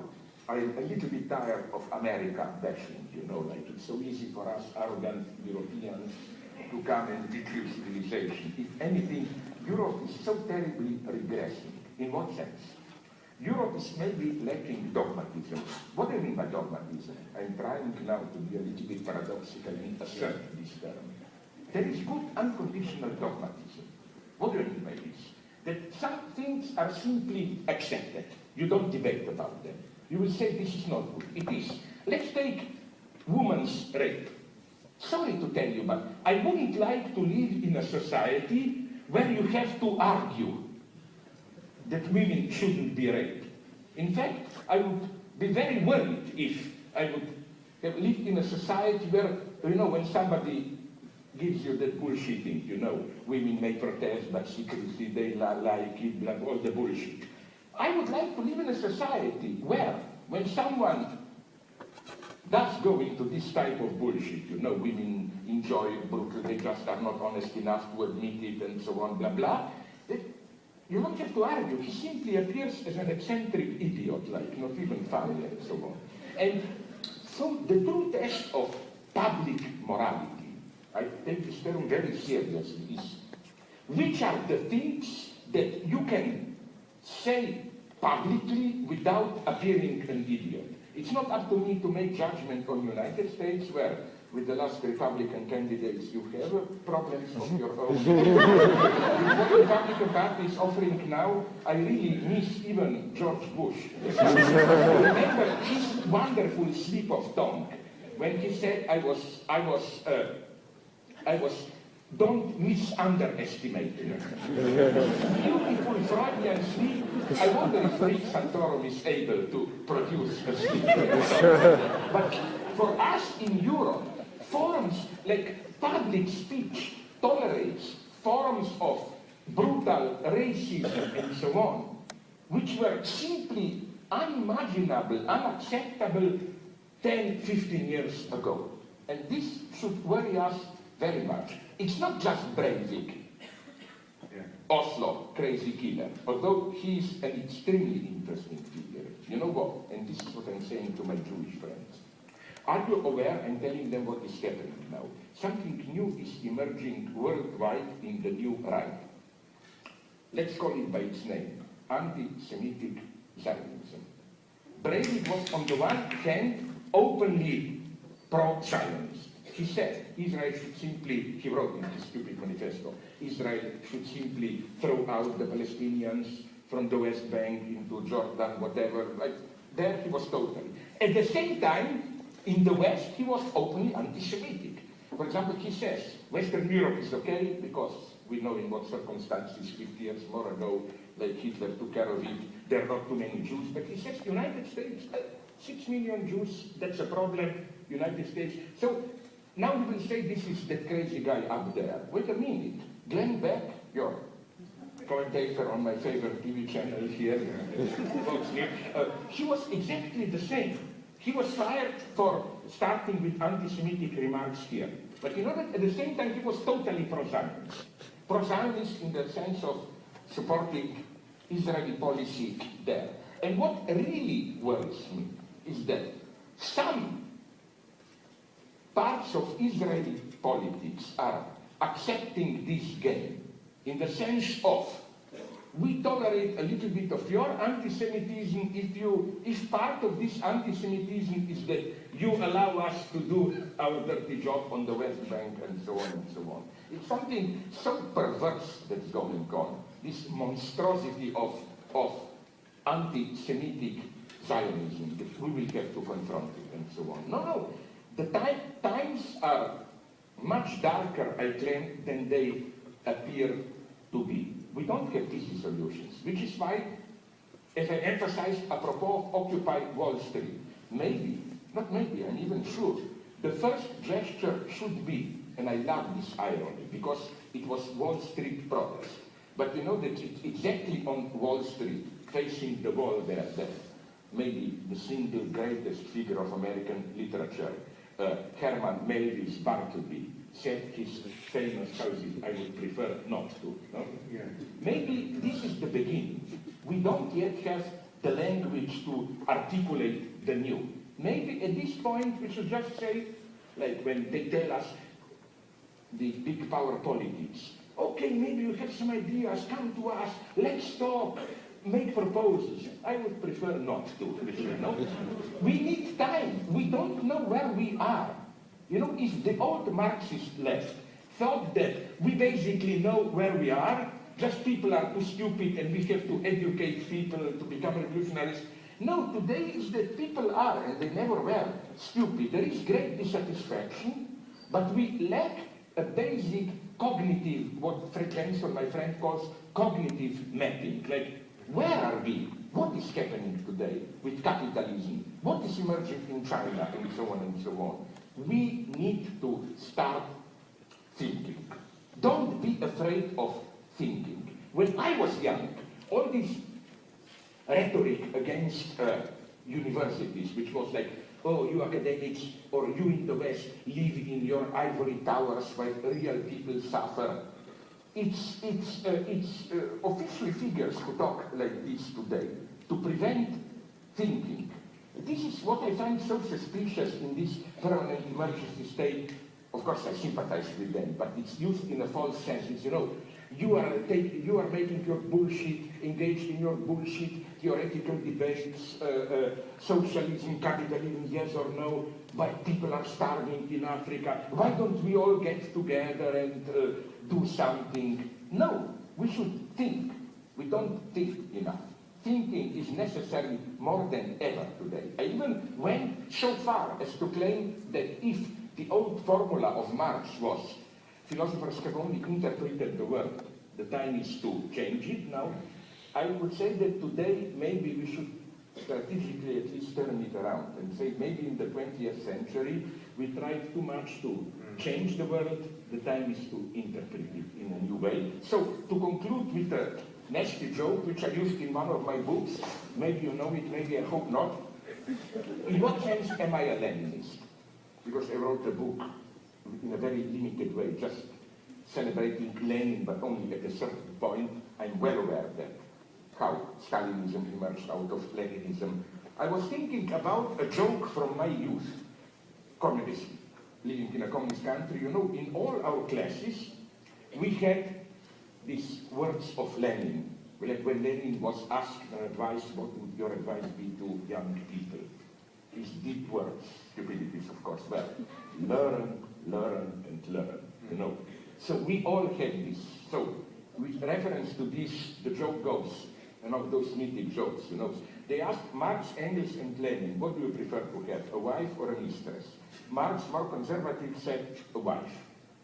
I'm a little bit tired of America bashing, you know, like it's so easy for us arrogant Europeans to come and declare civilization. If anything, Europe is so terribly regressing. In what sense? Europe is maybe lacking dogmatism. What do I mean by dogmatism? I'm trying now to be a little bit paradoxical and assert this term. There is good unconditional dogmatism. What do I mean by this? That some things are simply accepted. You don't debate about them. You will say this is not good. It is. Let's take women's rape. Sorry to tell you, but I wouldn't like to live in a society where you have to argue that women shouldn't be raped. In fact, I would be very worried if I would have lived in a society where, you know, when somebody gives you that bullshitting, you know, women may protest, but secretly they like it, blah, all the bullshit. I would like to live in a society where, when someone does go into this type of bullshit, you know, women enjoy it brutal, they just are not honest enough to admit it, and so on, blah, blah, that you don't have to argue. He simply appears as an eccentric idiot, like not even funny, and so on. And so the true test of public morality, I take this term very seriously, is which are the things that you can say publicly without appearing an idiot. It's not up to me to make judgment on the United States, where with the last Republican candidates you have problems of your own. What the Republican Party is offering now, I really miss even George Bush. Remember his wonderful slip of tongue when he said, don't misunderestimate me. Beautiful Freudian slip. I wonder if Rick Santorum is able to produce a slip. But for us in Europe, forms like public speech tolerates forms of brutal racism and so on, which were simply unimaginable, unacceptable 10, 15 years ago. And this should worry us very much. It's not just Breivik, Oslo, crazy killer, although he's an extremely interesting figure. You know what? And this is what I'm saying to my Jewish friends. Are you aware? I'm telling them what is happening now. Something new is emerging worldwide in the new right. Let's call it by its name, anti-Semitic Zionism. Breivik was on the one hand openly pro-Zionist. He said Israel should simply, he wrote in his stupid manifesto, Israel should simply throw out the Palestinians from the West Bank into Jordan, whatever. Like, there he was totally. At the same time, in the West, he was openly anti-Semitic. For example, he says, Western Europe is okay because we know in what circumstances 50 years more ago, like Hitler took care of it, there are not too many Jews. But he says, United States, 6 million Jews, that's a problem, United States. So now you will say this is that crazy guy up there. Wait a minute. Glenn Beck, your commentator on my favorite TV channel here, Fox News, he was exactly the same. He was fired for starting with anti-Semitic remarks here. But you know that at the same time he was totally pro-Zionist. Pro-Zionist in the sense of supporting Israeli policy there. And what really worries me is that some parts of Israeli politics are accepting this game in the sense of we tolerate a little bit of your anti-Semitism if part of this anti-Semitism is that you allow us to do our dirty job on the West Bank and so on and so on. It's something so perverse that's going on, this monstrosity of anti-Semitic Zionism that we will have to confront it and so on. No, the times are much darker, I claim, than they appear to be. We don't have easy solutions, which is why, as I emphasized apropos of Occupy Wall Street, maybe, not maybe, I'm even sure, the first gesture should be, and I love this irony, because it was Wall Street protest, but you know that it's exactly on Wall Street, facing the wall there, that maybe the single greatest figure of American literature, Herman Melville's Bartleby, said his famous houses, I would prefer not to. No? Yeah. Maybe this is the beginning. We don't yet have the language to articulate the new. Maybe at this point we should just say, like when they tell us the big power politics, okay, maybe you have some ideas, come to us, let's talk, make proposals. I would prefer not to, you know? We need time. We don't know where we are. You know, if the old Marxist left thought that we basically know where we are, just people are too stupid and we have to educate people to become revolutionaries. No, today is that people are, and they never were, stupid. There is great dissatisfaction, but we lack a basic cognitive, what Fred Benson, my friend, calls cognitive mapping. Like, where are we? What is happening today with capitalism? What is emerging in China, and so on and so on? We need to start thinking. Don't be afraid of thinking. When I was young, all this rhetoric against universities, which was like, oh, you academics, or you in the West live in your ivory towers while real people suffer. It's officially figures who talk like this today to prevent thinking. This is what I find so suspicious in this permanent emergency state. Of course, I sympathize with them, but it's used in a false sense. It's, you know, you are making your bullshit, engaged in your bullshit, theoretical debates, socialism, capitalism, yes or no, but people are starving in Africa. Why don't we all get together and do something? No, we should think. We don't think enough. Thinking is necessary more than ever today. I even went so far as to claim that if the old formula of Marx was philosophers have only interpreted the world, the time is to change it now, I would say that today maybe we should strategically at least turn it around and say maybe in the 20th century we tried too much to change the world, the time is to interpret it in a new way. So to conclude with a nasty joke which I used in one of my books, maybe you know it, maybe I hope not. In what sense am I a Leninist? Because I wrote a book in a very limited way, just celebrating Lenin, but only at a certain point. I'm well aware that how Stalinism emerged out of Leninism. I was thinking about a joke from my youth, communism, living in a communist country. You know, in all our classes, we had these words of Lenin. Like when Lenin was asked advice, what would your advice be to young people? These deep words, stupidities, of course. Well, learn, learn, and learn, you know. So we all had this. So with reference to this, the joke goes, you know, those mythic jokes, you know. They asked Marx, Engels, and Lenin, what do you prefer to have, a wife or a mistress? Marx, more conservative, said a wife.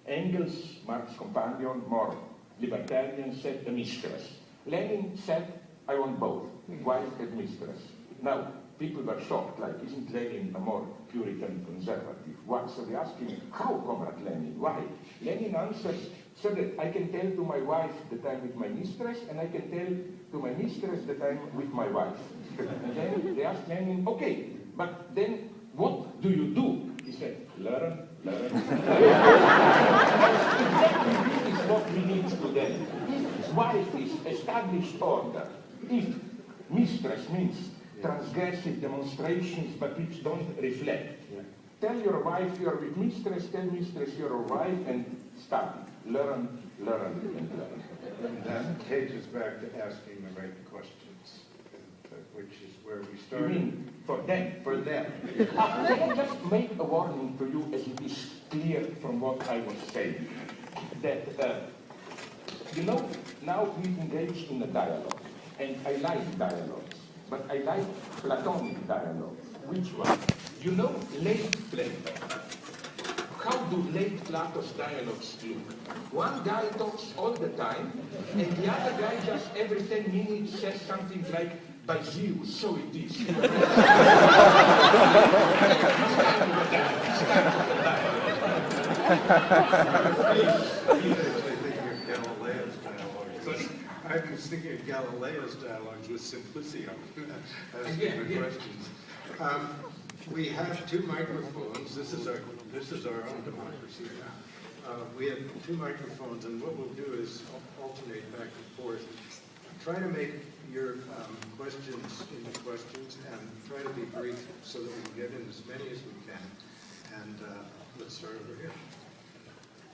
Engels, Marx's companion, more libertarian, said a mistress. Lenin said, I want both, wife and mistress. Now, people were shocked, like, isn't Lenin a more Puritan conservative? What? So they asked him, how, Comrade Lenin? Why? Lenin answers, so that I can tell to my wife that I'm with my mistress, and I can tell to my mistress that I'm with my wife. And then they asked Lenin, okay, but then what do you do? He said, learn, learn. Exactly this is what we need today. If wife is established order, if mistress means transgressive demonstrations but which don't reflect. Yeah. Tell your wife you're with mistress, tell mistress you're a wife, and study. Learn, learn, and learn. And that takes us back to asking the right questions, which is where we started. You mean for them? For them. Let me just make a warning to you as it is clear from what I was saying. That, you know, now we engage in a dialogue, and I like dialogues. But I like Platonic dialogue. Which one? You know, late Plato. How do late Plato's dialogues look? One guy talks all the time, and the other guy just every 10 minutes says something like, by Zeus, so it is. I was thinking of Galileo's dialogues with Simplicio, asking the questions. We have two microphones. This is our own democracy. We have two microphones, and what we'll do is alternate back and forth. Try to make your questions into questions, and try to be brief so that we can get in as many as we can. And let's start over here.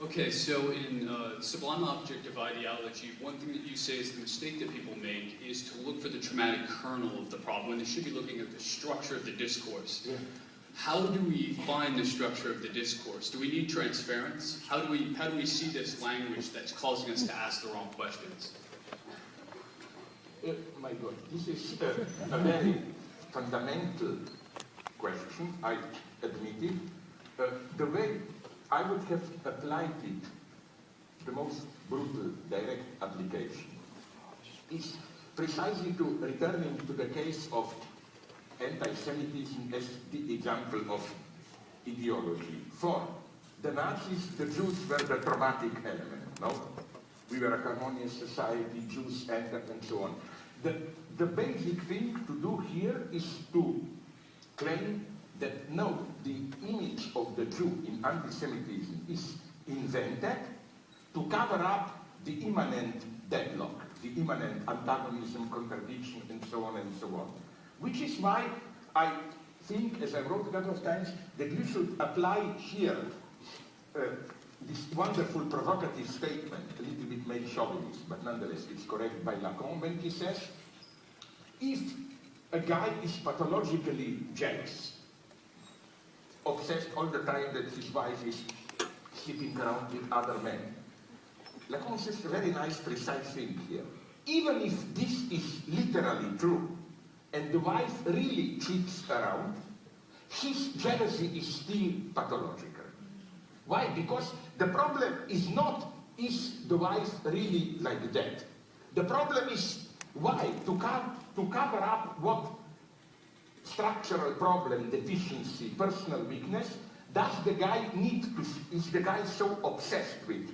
Okay, so in sublime objective ideology, one thing that you say is the mistake that people make is to look for the traumatic kernel of the problem, when they should be looking at the structure of the discourse. Yeah. How do we find the structure of the discourse? Do we need transference? How do we see this language that's causing us to ask the wrong questions? My God, this is a very fundamental question, I admit it. The way I would have applied it, the most brutal direct application, is precisely to returning to the case of anti-Semitism as the example of ideology. For the Nazis, the Jews were the traumatic element, no? We were a harmonious society, Jews entered, and so on. The basic thing to do here is to claim that no, the image of the Jew in anti-Semitism is invented to cover up the immanent deadlock, the immanent antagonism, contradiction, and so on and so on. Which is why I think, as I wrote a couple of times, that you should apply here this wonderful provocative statement, a little bit male chauvinist, but nonetheless it's correct, by Lacan, when he says, if a guy is pathologically jealous, obsessed all the time that his wife is sleeping around with other men, Lacan says a very nice, precise thing here. Even if this is literally true, and the wife really cheats around, his jealousy is still pathological. Why? Because the problem is not, is the wife really like that? The problem is, why? To cover up what structural problem, deficiency, personal weakness, does the guy need to, is the guy so obsessed with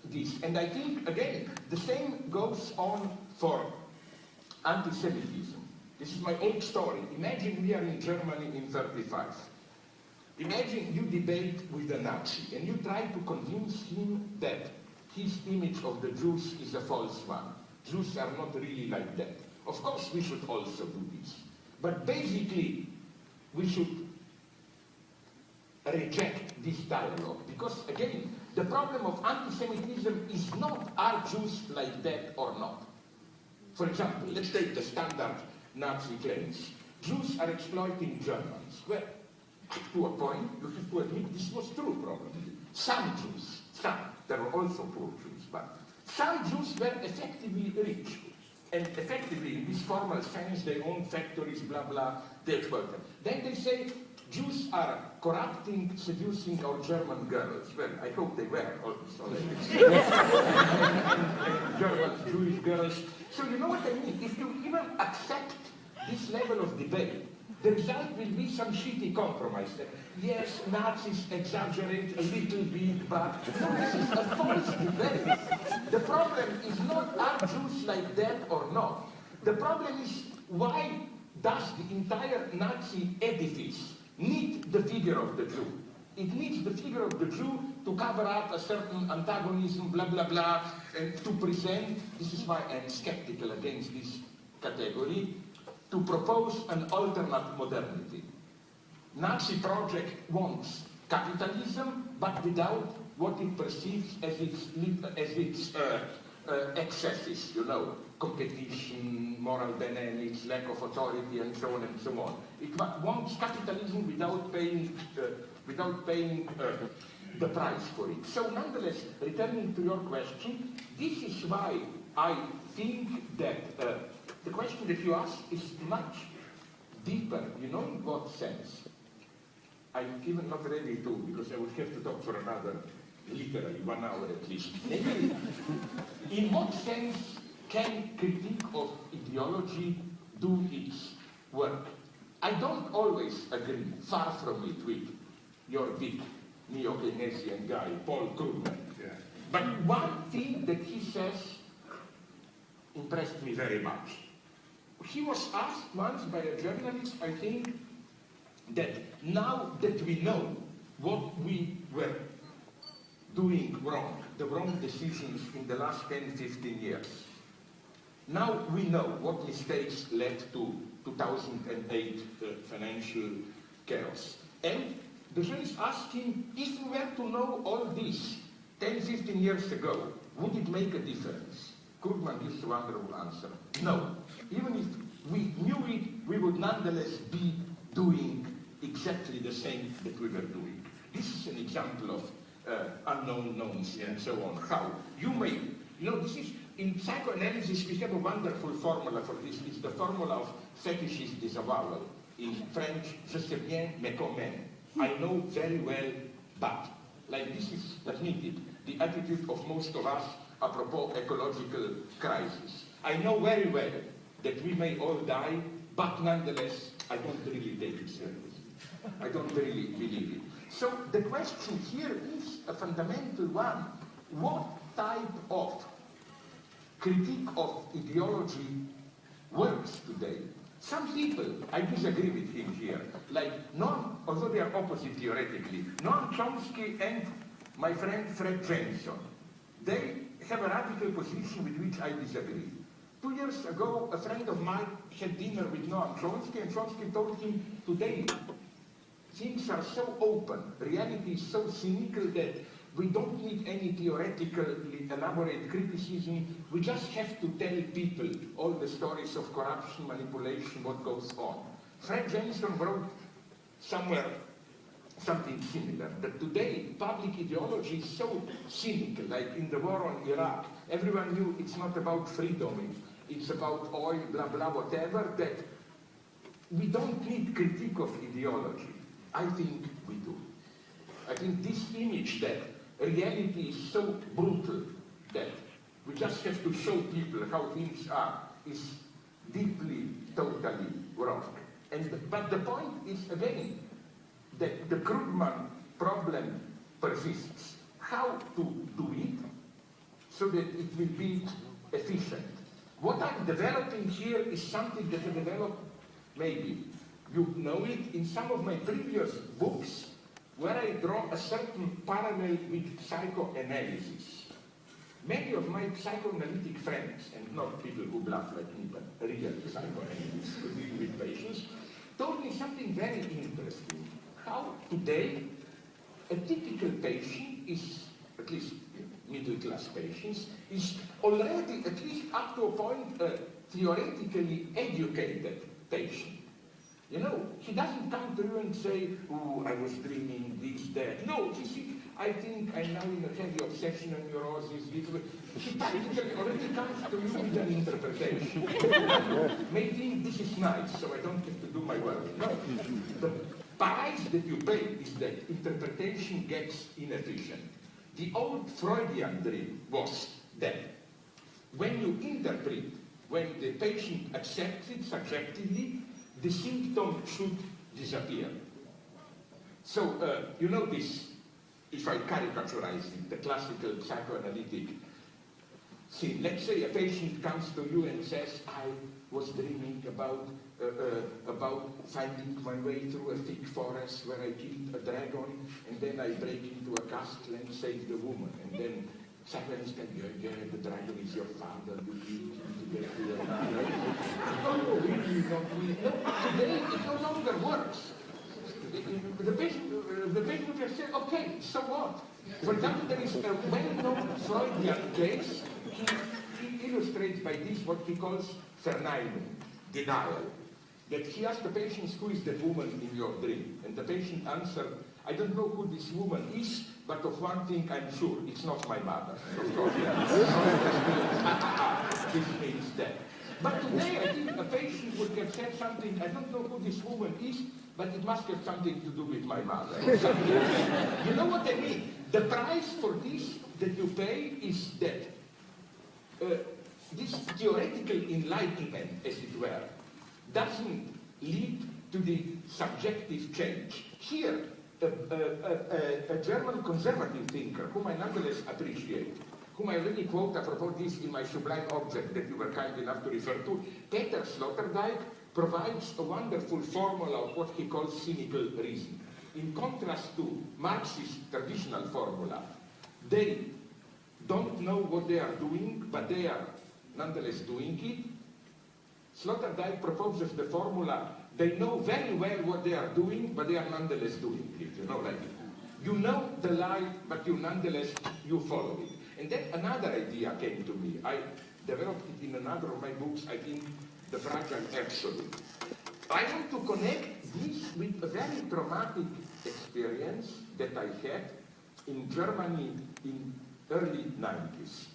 this? And I think, again, the same goes on for anti-Semitism. This is my old story. Imagine we are in Germany in 1935. Imagine you debate with a Nazi and you try to convince him that his image of the Jews is a false one. Jews are not really like that. Of course we should also do this. But basically, we should reject this dialogue. Because again, the problem of anti-Semitism is not, are Jews like that or not? For example, let's take the standard Nazi claims. Jews are exploiting Germans. Well, up to a point, you have to admit this was true, probably. Some Jews, there were also poor Jews, but some Jews were effectively rich. And effectively, in this formal sense, they own factories, blah, blah, they exploit them. Then they say, Jews are corrupting, seducing our German girls. Well, I hope they were also. German Jewish girls. So you know what I mean? If you even accept this level of debate, the result will be some shitty compromise. Yes, Nazis exaggerate a little bit, but no, this is a false debate. The problem is not, are Jews like that or not? The problem is, why does the entire Nazi edifice need the figure of the Jew? It needs the figure of the Jew to cover up a certain antagonism, blah, blah, blah, and to present, this is why I'm skeptical against this category, to propose an alternate modernity. Nazi project wants capitalism, but without what it perceives as its excesses, you know, competition, moral dynamics, lack of authority, and so on and so on. It wants capitalism without paying the price for it. So nonetheless, returning to your question, this is why I think that the question that you ask is much deeper. You know in what sense? I'm even not ready to, because I would have to talk for another, literally, 1 hour at least. Maybe, in what sense can critique of ideology do its work. I don't always agree, far from it, with your big neo-Keynesian guy, Paul Krugman. Yeah. But one thing that he says impressed me very much. He was asked once by a journalist, I think, that now that we know what we were doing wrong, the wrong decisions in the last 10, 15 years, now we know what mistakes led to 2008 financial chaos. And the journalist asked him, if we were to know all this 10, 15 years ago, would it make a difference? Krugman gives a wonderful answer. No. Even if we knew it, we would nonetheless be doing exactly the same that we were doing. This is an example of unknown knowns and so on. How you may, this is, in psychoanalysis we have a wonderful formula for this. It's the formula of fetishist disavowal. In French, je sais bien, mais quand même. I know very well, but. Like this is admitted, the attitude of most of us apropos ecological crisis. I know very well that we may all die, but nonetheless, I don't really take it seriously. I don't really believe it. So the question here is a fundamental one. What type of critique of ideology works today? Some people, I disagree with him here, like although they are opposite theoretically, Noam Chomsky and my friend Fred Jameson, they have a radical position with which I disagree. 2 years ago, a friend of mine had dinner with Noam Chomsky, and Chomsky told him, today things are so open, reality is so cynical that we don't need any theoretically elaborate criticism. We just have to tell people all the stories of corruption, manipulation, what goes on. Fred Jameson wrote somewhere something similar, that today public ideology is so cynical, like in the war on Iraq, everyone knew it's not about freedom, it's about oil, blah, blah, whatever, that we don't need critique of ideology. I think we do. I think this image that reality is so brutal that we just have to show people how things are is deeply, totally wrong. But the point is, again, that the Krugman problem persists. How to do it so that it will be efficient. What I'm developing here is something that I developed, maybe you know it, in some of my previous books, where I draw a certain parallel with psychoanalysis. Many of my psychoanalytic friends, and not people who bluff like me, but real psychoanalysts who deal with patients, told me something very interesting. How today a typical patient is, at least middle-class patients, is already, at least up to a point, a theoretically educated patient. You know, he doesn't come to you and say, oh, I was dreaming this, that. No, you see, I think I'm now in a heavy obsession and neurosis. He practically already comes to you with an interpretation. May think this is nice, so I don't have to do my work. No, the price that you pay is that interpretation gets inefficient. The old Freudian dream was that when you interpret, when the patient accepts it subjectively, the symptom should disappear. So, you know this, if I caricaturize it, the classical psychoanalytic scene. Let's say a patient comes to you and says, I was dreaming about finding my way through a thick forest where I killed a dragon, and then I break into a castle and save the woman. And then psychoanalysts tell you, yeah, the dragon is your father, you killed him to get to your father. Oh, really, not really. No, today it no longer works. The patient will say, okay, so what? For example, there is a well-known Freudian case. He illustrates by this what he calls Verneinung, denial. That he asked the patient, who is the woman in your dream? And the patient answered, I don't know who this woman is, but of one thing I'm sure, it's not my mother. Of course, this means that. But today, I think a patient would have said something, I don't know who this woman is, but it must have something to do with my mother. You know what I mean? The price for this that you pay is that this theoretical enlightenment, as it were, doesn't lead to the subjective change. Here, a German conservative thinker, whom I nonetheless appreciate, whom I really quote apropos this in my sublime object that you were kind enough to refer to, Peter Sloterdijk provides a wonderful formula of what he calls cynical reason. In contrast to Marxist traditional formula, they don't know what they are doing, but they are nonetheless doing it. Sloterdijk proposes the formula, they know very well what they are doing, but they are nonetheless doing it. You know, like, you know the lie, but you nonetheless, you follow it. And then another idea came to me. I developed it in another of my books, I think, The Fragile Absolute. I want to connect this with a very traumatic experience that I had in Germany in early 90s.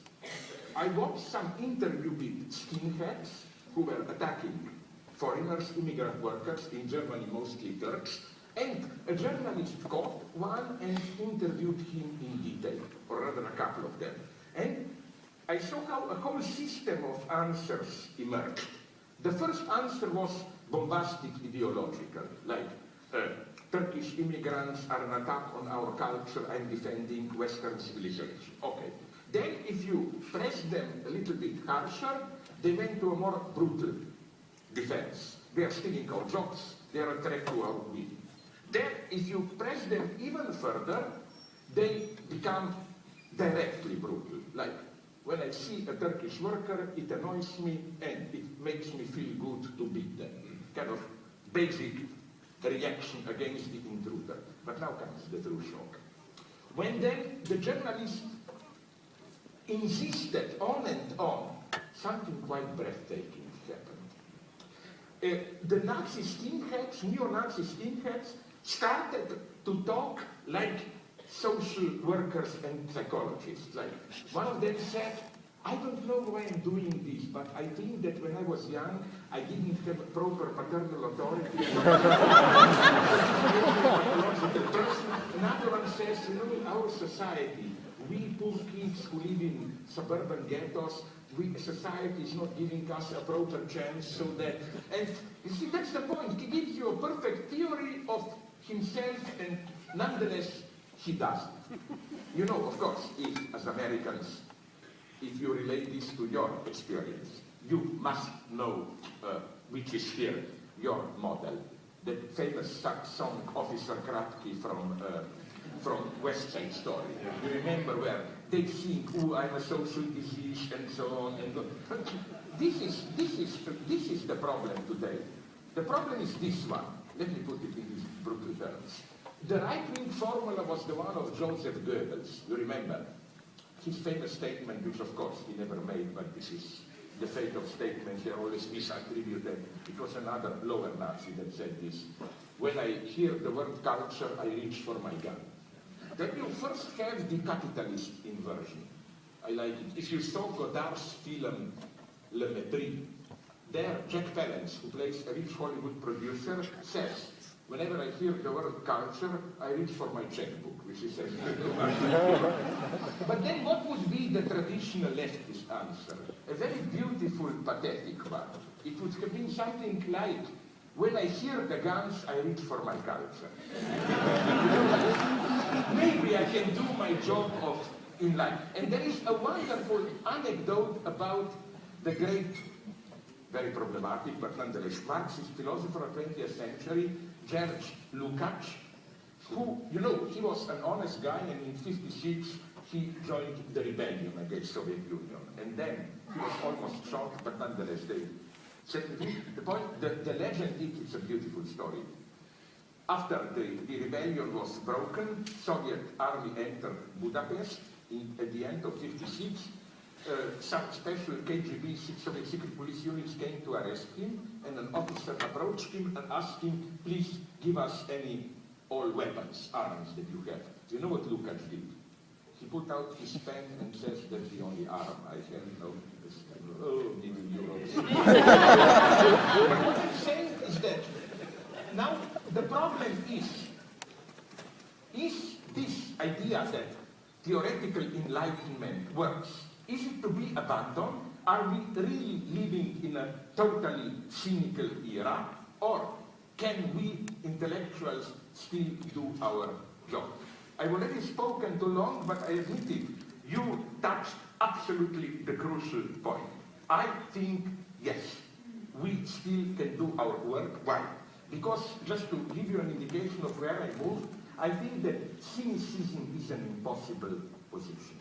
I watched some interview with skinheads who were attacking foreigners, immigrant workers, in Germany mostly Turks, and a journalist caught one and interviewed him in detail, or rather a couple of them. And I saw how a whole system of answers emerged. The first answer was bombastic ideological, like Turkish immigrants are an attack on our culture, I'm defending Western civilization. Okay. Then if you press them a little bit harsher, they went to a more brutal defense. They are stealing our jobs, they are a threat to our will. Then if you press them even further, they become directly brutal. Like, when I see a Turkish worker, it annoys me and it makes me feel good to beat them. Kind of basic reaction against the intruder. But now comes the true shock. When then the journalist insisted on and on, something quite breathtaking happened. The Nazi skinheads, neo-Nazi skinheads, started to talk like social workers and psychologists. Like, one of them said, I don't know why I'm doing this, but I think that when I was young, I didn't have proper paternal authority. Another one says, you know, in our society, we poor kids who live in suburban ghettos, society is not giving us a proper chance, so that, and you see, that's the point. He gives you a perfect theory of himself, and nonetheless, he doesn't. You know, of course, if, as Americans, if you relate this to your experience, you must know which is here your model. The famous song Officer Kratky from West Side Story. You remember where they sing, "Oh, I'm a social disease," and so on. And this is the problem today. The problem is this one. Let me put it in these brutal terms. The right-wing formula was the one of Joseph Goebbels. You remember his famous statement, which of course he never made, but this is the fate of statements. They are always misattributed. It was another lower Nazi that said this. When I hear the word culture, I reach for my gun. Then you first have the capitalist inversion. I like it. If you saw Godard's film Le Maître, there Jack Palance, who plays a rich Hollywood producer, says, whenever I hear the word culture, I reach for my checkbook, which is But then what would be the traditional leftist answer? A very beautiful, pathetic one. It would have been something like, when I hear the guns, I reach for my culture. Maybe I can do my job in life. And there is a wonderful anecdote about the great, very problematic, but nonetheless, Marxist philosopher of the 20th century, George Lukács, who, you know, he was an honest guy, and in 1956 he joined the rebellion against Soviet Union. And then he was almost shot, but nonetheless they set the point. The legend is, it's a beautiful story. After the rebellion was broken, Soviet army entered Budapest at the end of 1956. Some special KGB Soviet secret police units came to arrest him, and an officer approached him and asked him, please give us all weapons, arms that you have. You know what Lukács did? He put out his pen and says, that's the only arm I have. No, needle euros. But what I'm saying is that now the problem is this idea that theoretical enlightenment works, is it to be abandoned? are we really living in a totally cynical era, or can we intellectuals still do our job? I've already spoken too long, but I admit it. You touched absolutely the crucial point. I think, yes, we still can do our work. Why? Because, just to give you an indication of where I move, I think that cynicism is an impossible position.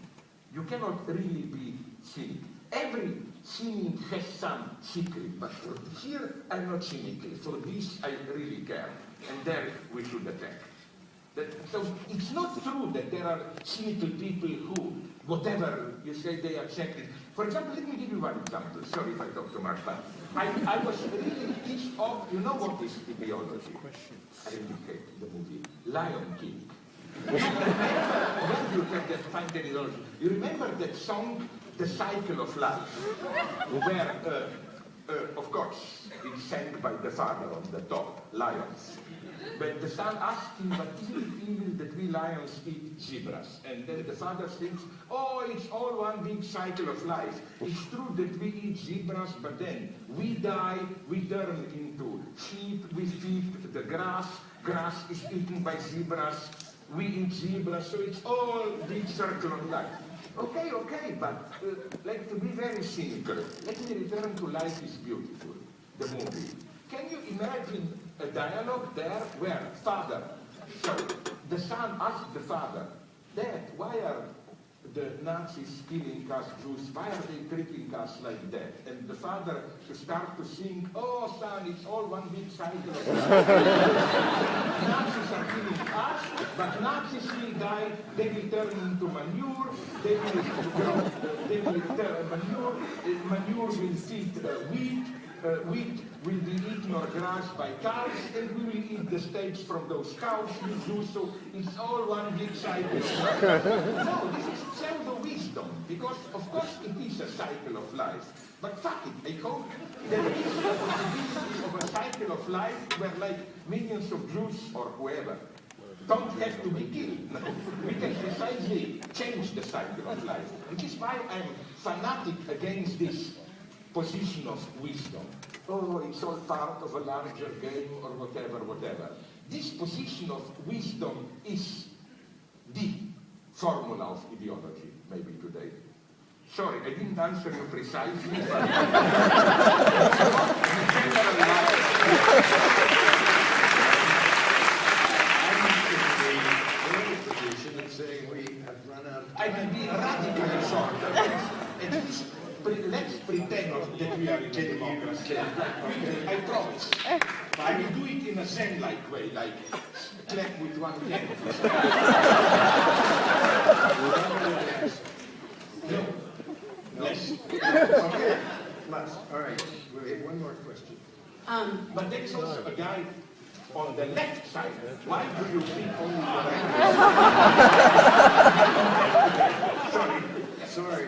You cannot really be cynic. Every cynic has some secret, but for here I'm not cynical. For this I really care, and there we should attack. So it's not true that there are cynical people who, whatever you say, they accept it. For example, let me give you one example. Sorry if I talk too much, but I was really pissed off. You know what is ideology? I really hate the movie Lion King. Where do you have that find ideology? You remember that song, The Cycle of Life, where, of course, it's sang by the father on the top, lions. But the son asked him, but isn't it evil that we lions eat zebras? And then the father thinks, oh, it's all one big cycle of life. It's true that we eat zebras, but then we die, we turn into sheep, we feed the grass, grass is eaten by zebras, we eat zebras, so it's all big circle of life. Okay, but like to be very cynical, let me return to Life is Beautiful, the movie. Can you imagine a dialogue there where the son asked the father, Dad, why are the Nazis killing us Jews? Why are they treating us like that? And the father to start to sing, oh son, it's all one big cycle of life. Nazis are killing us, but Nazis will die, they will turn into manure, they will turn manure, manure will feed wheat, wheat will be eaten or grass by cows, and we will eat the steaks from those cows, you do, so it's all one big cycle of life. No, this is pseudo-wisdom, because of course it is a cycle of life. But fuck it, I hope there is a possibility of a cycle of life where like millions of Jews or whoever don't have to be killed. No, we can precisely change the cycle of life, which is why I'm fanatic against this position of wisdom. Oh, it's all part of a larger game or whatever. This position of wisdom is the formula of ideology, maybe today. Sorry, I didn't answer you precisely, but saying we have run out of I will be radically short. At least let's pretend that we are in a democracy. I promise. I will do it in a Zen-like way, like clap with one hand. No. Less. Okay, less. All right, we have one more question. But there is also a guy on the left side. Why do you think only the right? Sorry.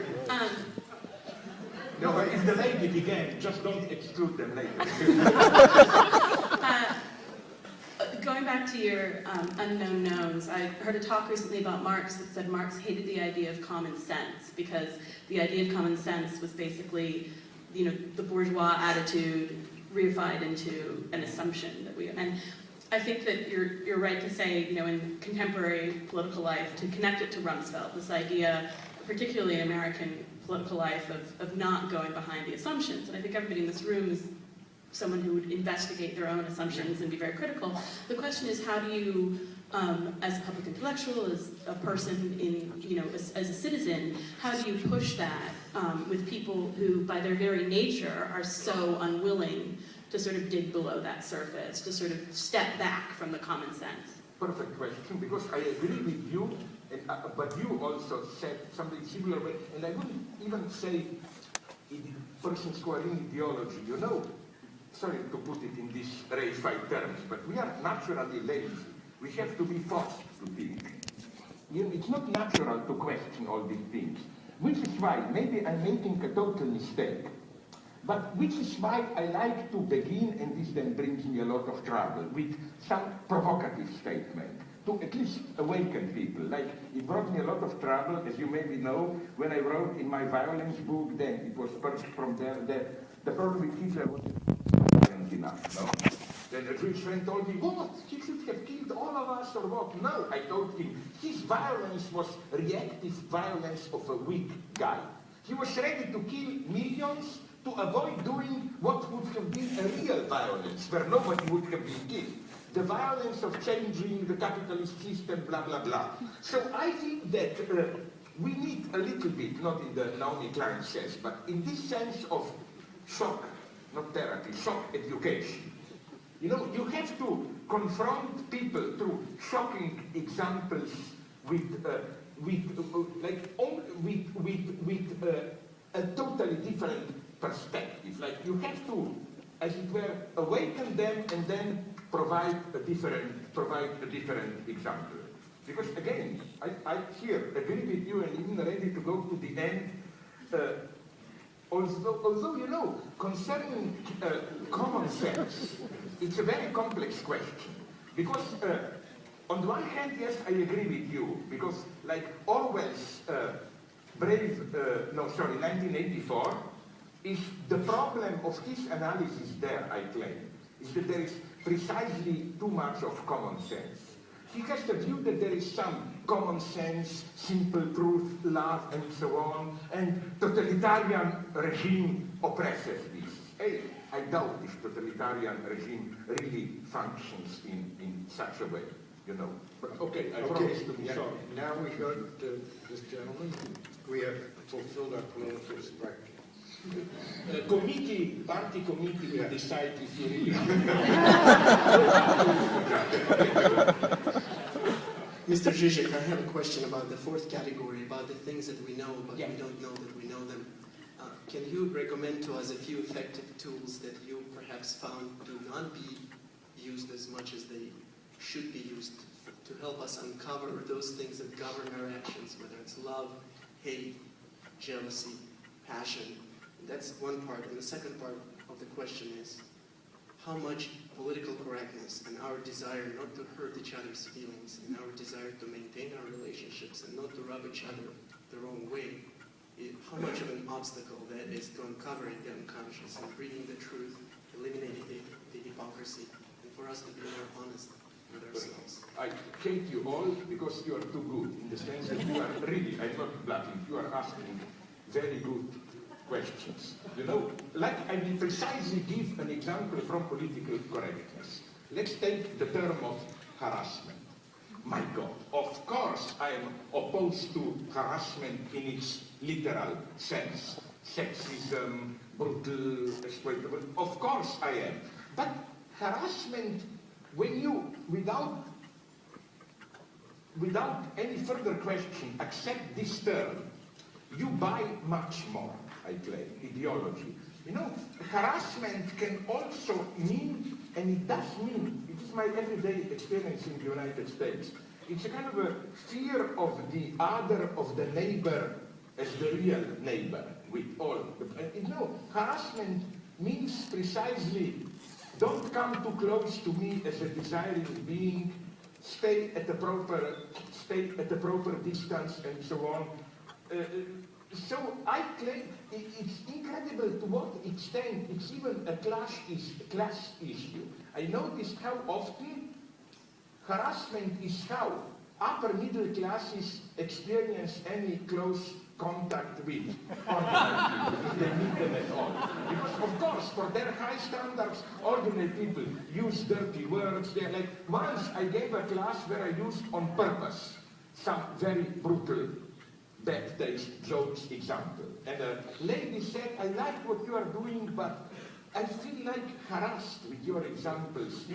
No, if the lady began, just don't exclude them later. Going back to your unknown knowns, I heard a talk recently about Marx that said Marx hated the idea of common sense because the idea of common sense was basically, the bourgeois attitude reified into an assumption that and I think that you're right to say, in contemporary political life, to connect it to Rumsfeld, this idea, particularly in American political life, of not going behind the assumptions. And I think everybody in this room is someone who would investigate their own assumptions and be very critical. The question is, how do you, as a public intellectual, as a person as a citizen, how do you push that with people who, by their very nature, are so unwilling to sort of dig below that surface, to sort of step back from the common sense? Perfect question, because I agree with you, but you also said something similar, and I wouldn't even say persons who are in ideology, sorry to put it in these reified terms, but we are naturally lazy. We have to be forced to think. It's not natural to question all these things, which is why maybe I'm making a total mistake, but which is why I like to begin, and this then brings me a lot of trouble, with some provocative statement. to at least awaken people. Like, it brought me a lot of trouble, as you maybe know, when I wrote in my violence book, then it was first from there that the problem with Hitler was violent enough, no? Then a Jewish friend told me, what? He should have killed all of us or what? No, I told him, his violence was reactive violence of a weak guy. He was ready to kill millions to avoid doing what would have been a real violence, where nobody would have been killed. The violence of changing the capitalist system, blah, blah, blah. So I think that we need a little bit, not in the Naomi Klein sense, but in this sense of shock, not therapy, shock education. You know, you have to confront people through shocking examples with a totally different perspective. Like, you have to, as it were, awaken them and then provide a different example. Because again, I here agree with you and even ready to go to the end. Although you know, concerning common sense, it's a very complex question. Because on the one hand, yes, I agree with you. Because like Orwell's 1984, is the problem of his analysis there, I claim, is that there is precisely too much of common sense. He has the view that there is some common sense, simple truth, love, and so on, and totalitarian regime oppresses this. Hey, I doubt this totalitarian regime really functions in such a way, you know. But okay, I promise to be. So now we go to this gentleman. We have fulfilled our political spectrum. Party committee will decide if you really... Mr. Zizek, I have a question about the fourth category, about the things that we know, but we don't know that we know them. Can you recommend to us a few effective tools that you perhaps found do not be used as much as they should be used to help us uncover those things that govern our actions, whether it's love, hate, jealousy, passion? That's one part. And the second part of the question is, how much political correctness and our desire not to hurt each other's feelings and our desire to maintain our relationships and not to rub each other the wrong way, how much of an obstacle that is to uncovering the unconscious and bringing the truth, eliminating the hypocrisy, and for us to be more honest with ourselves. I hate you all because you are too good, in the sense that you are really, I'm not bluffing, you are asking very good questions. You know, like I will precisely give an example from political correctness. Let's take the term of harassment. My God, of course I am opposed to harassment in its literal sense. Sexism, brutal, exploitable, of course I am. But harassment, when you, without any further question, accept this term, you buy much more, I claim, ideology. You know, harassment can also mean, and it does mean, it is my everyday experience in the United States, it's a kind of a fear of the other, of the neighbor, as the real neighbor, with all. You know, harassment means precisely, don't come too close to me as a desiring being, stay at the proper distance, and so on. So I claim it's incredible to what extent it's even a class issue. I noticed how often harassment is how upper middle classes experience any close contact with ordinary people, if they meet them at all. Because of course, for their high standards, ordinary people use dirty words. They're like, once I gave a class where I used on purpose some very brutal bad taste jokes example. And a lady said, I like what you are doing, but I feel like harassed with your examples.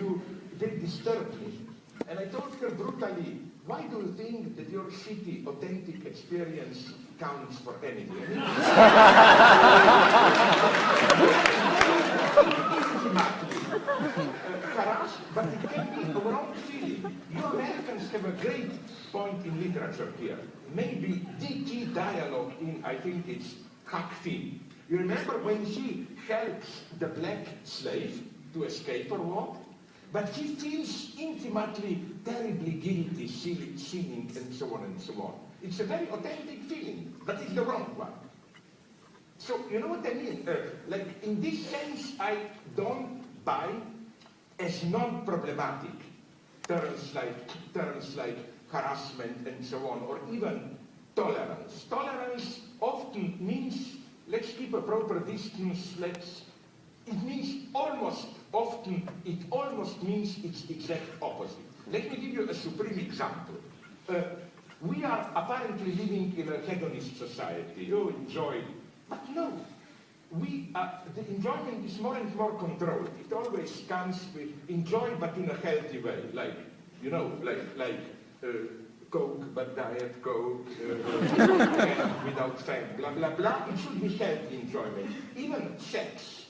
They disturb me. And I told her brutally, why do you think that your shitty, authentic experience counts for anything? Harassed, but it can be a wrong feeling. You Americans have a great point in literature here. Maybe the key dialogue in, I think it's Huck Finn. You remember when he helps the black slave to escape or what? but he feels intimately, terribly guilty, sinning, and so on and so on. It's a very authentic feeling, but it's the wrong one. So, you know what I mean? Like, in this sense, I don't buy as non-problematic terms like harassment and so on, or even tolerance. Tolerance often means, let's keep a proper distance, it means almost means its exact opposite. Let me give you a supreme example. We are apparently living in a hedonist society. You enjoy, but no. The enjoyment is more and more controlled. It always comes with enjoy, but in a healthy way, like Coke, but Diet Coke, without fat, blah, blah, blah. It should be healthy enjoyment. Even sex.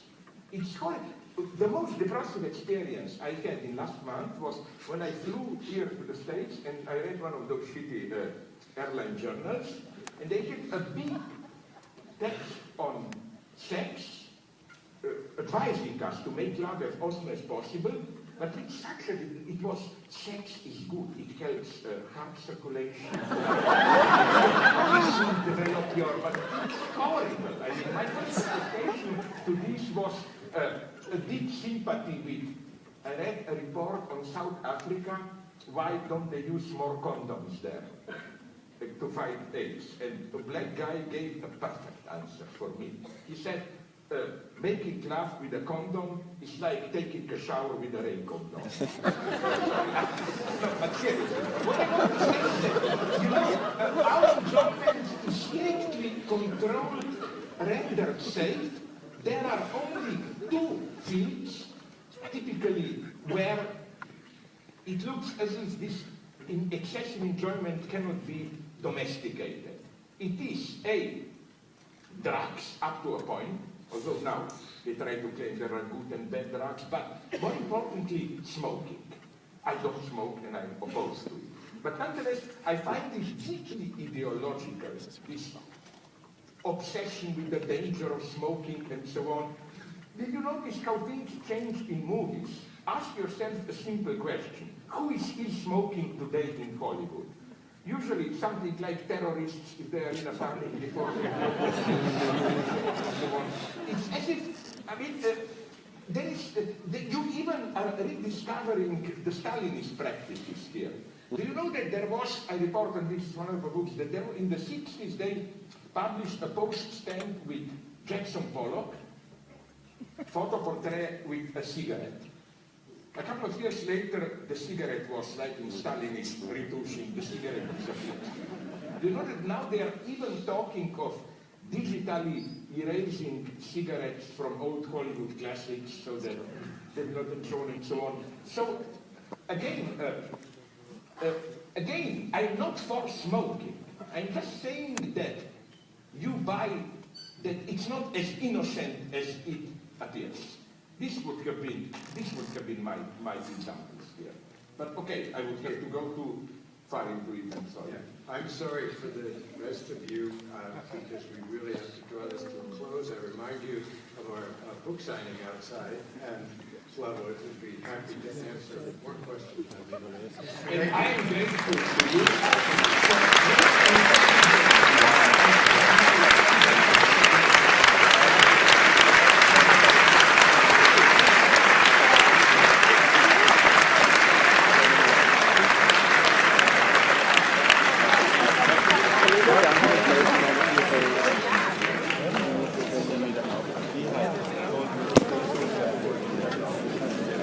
It's horrible. The most depressive experience I had in last month was when I flew here to the States and I read one of those shitty airline journals, and they had a big text on sex, advising us to make love as often as possible, but it's actually, it was, sex is good, it helps heart circulation, develop your, but it's horrible. I mean, my first association to this was a deep sympathy with, I read a report on South Africa, why don't they use more condoms there to fight AIDS? And a black guy gave a perfect answer for me. He said, making love with a condom is like taking a shower with a rain condom. No, but seriously, what I want to say is that, you know, our enjoyment is strictly controlled, rendered safe. There are only two fields, typically, where it looks as if this excessive enjoyment cannot be domesticated. It is A, drugs up to a point, although now they try to claim there are good and bad drugs, but more importantly, smoking. I don't smoke and I'm opposed to it. But nonetheless, I find this deeply ideological, this obsession with the danger of smoking and so on. Did you notice how things change in movies? Ask yourself a simple question. Who is still smoking today in Hollywood? Usually it's something like terrorists if they are in a panic before they go. It's as if, I mean, there is, you even are rediscovering the Stalinist practices here. Do you know that there was, I report on this, one of the books, that there, in the 60s they published a post-stamp with Jackson Pollock, photo portrait with a cigarette. A couple of years later, the cigarette was like in Stalinist retouching, the cigarette disappeared. Do you know that now they are even talking of digitally erasing cigarettes from old Hollywood classics so that they're not and so on and so on. So, again, I'm not for smoking. I'm just saying that you buy, that it's not as innocent as it appears. This would have been my examples here. But okay, I would have to go too far into it, I'm sorry. Yeah. I'm sorry for the rest of you, because we really have to draw this to a close. I remind you of our book signing outside, and Slavoj would be happy to answer more questions. And I am grateful to you.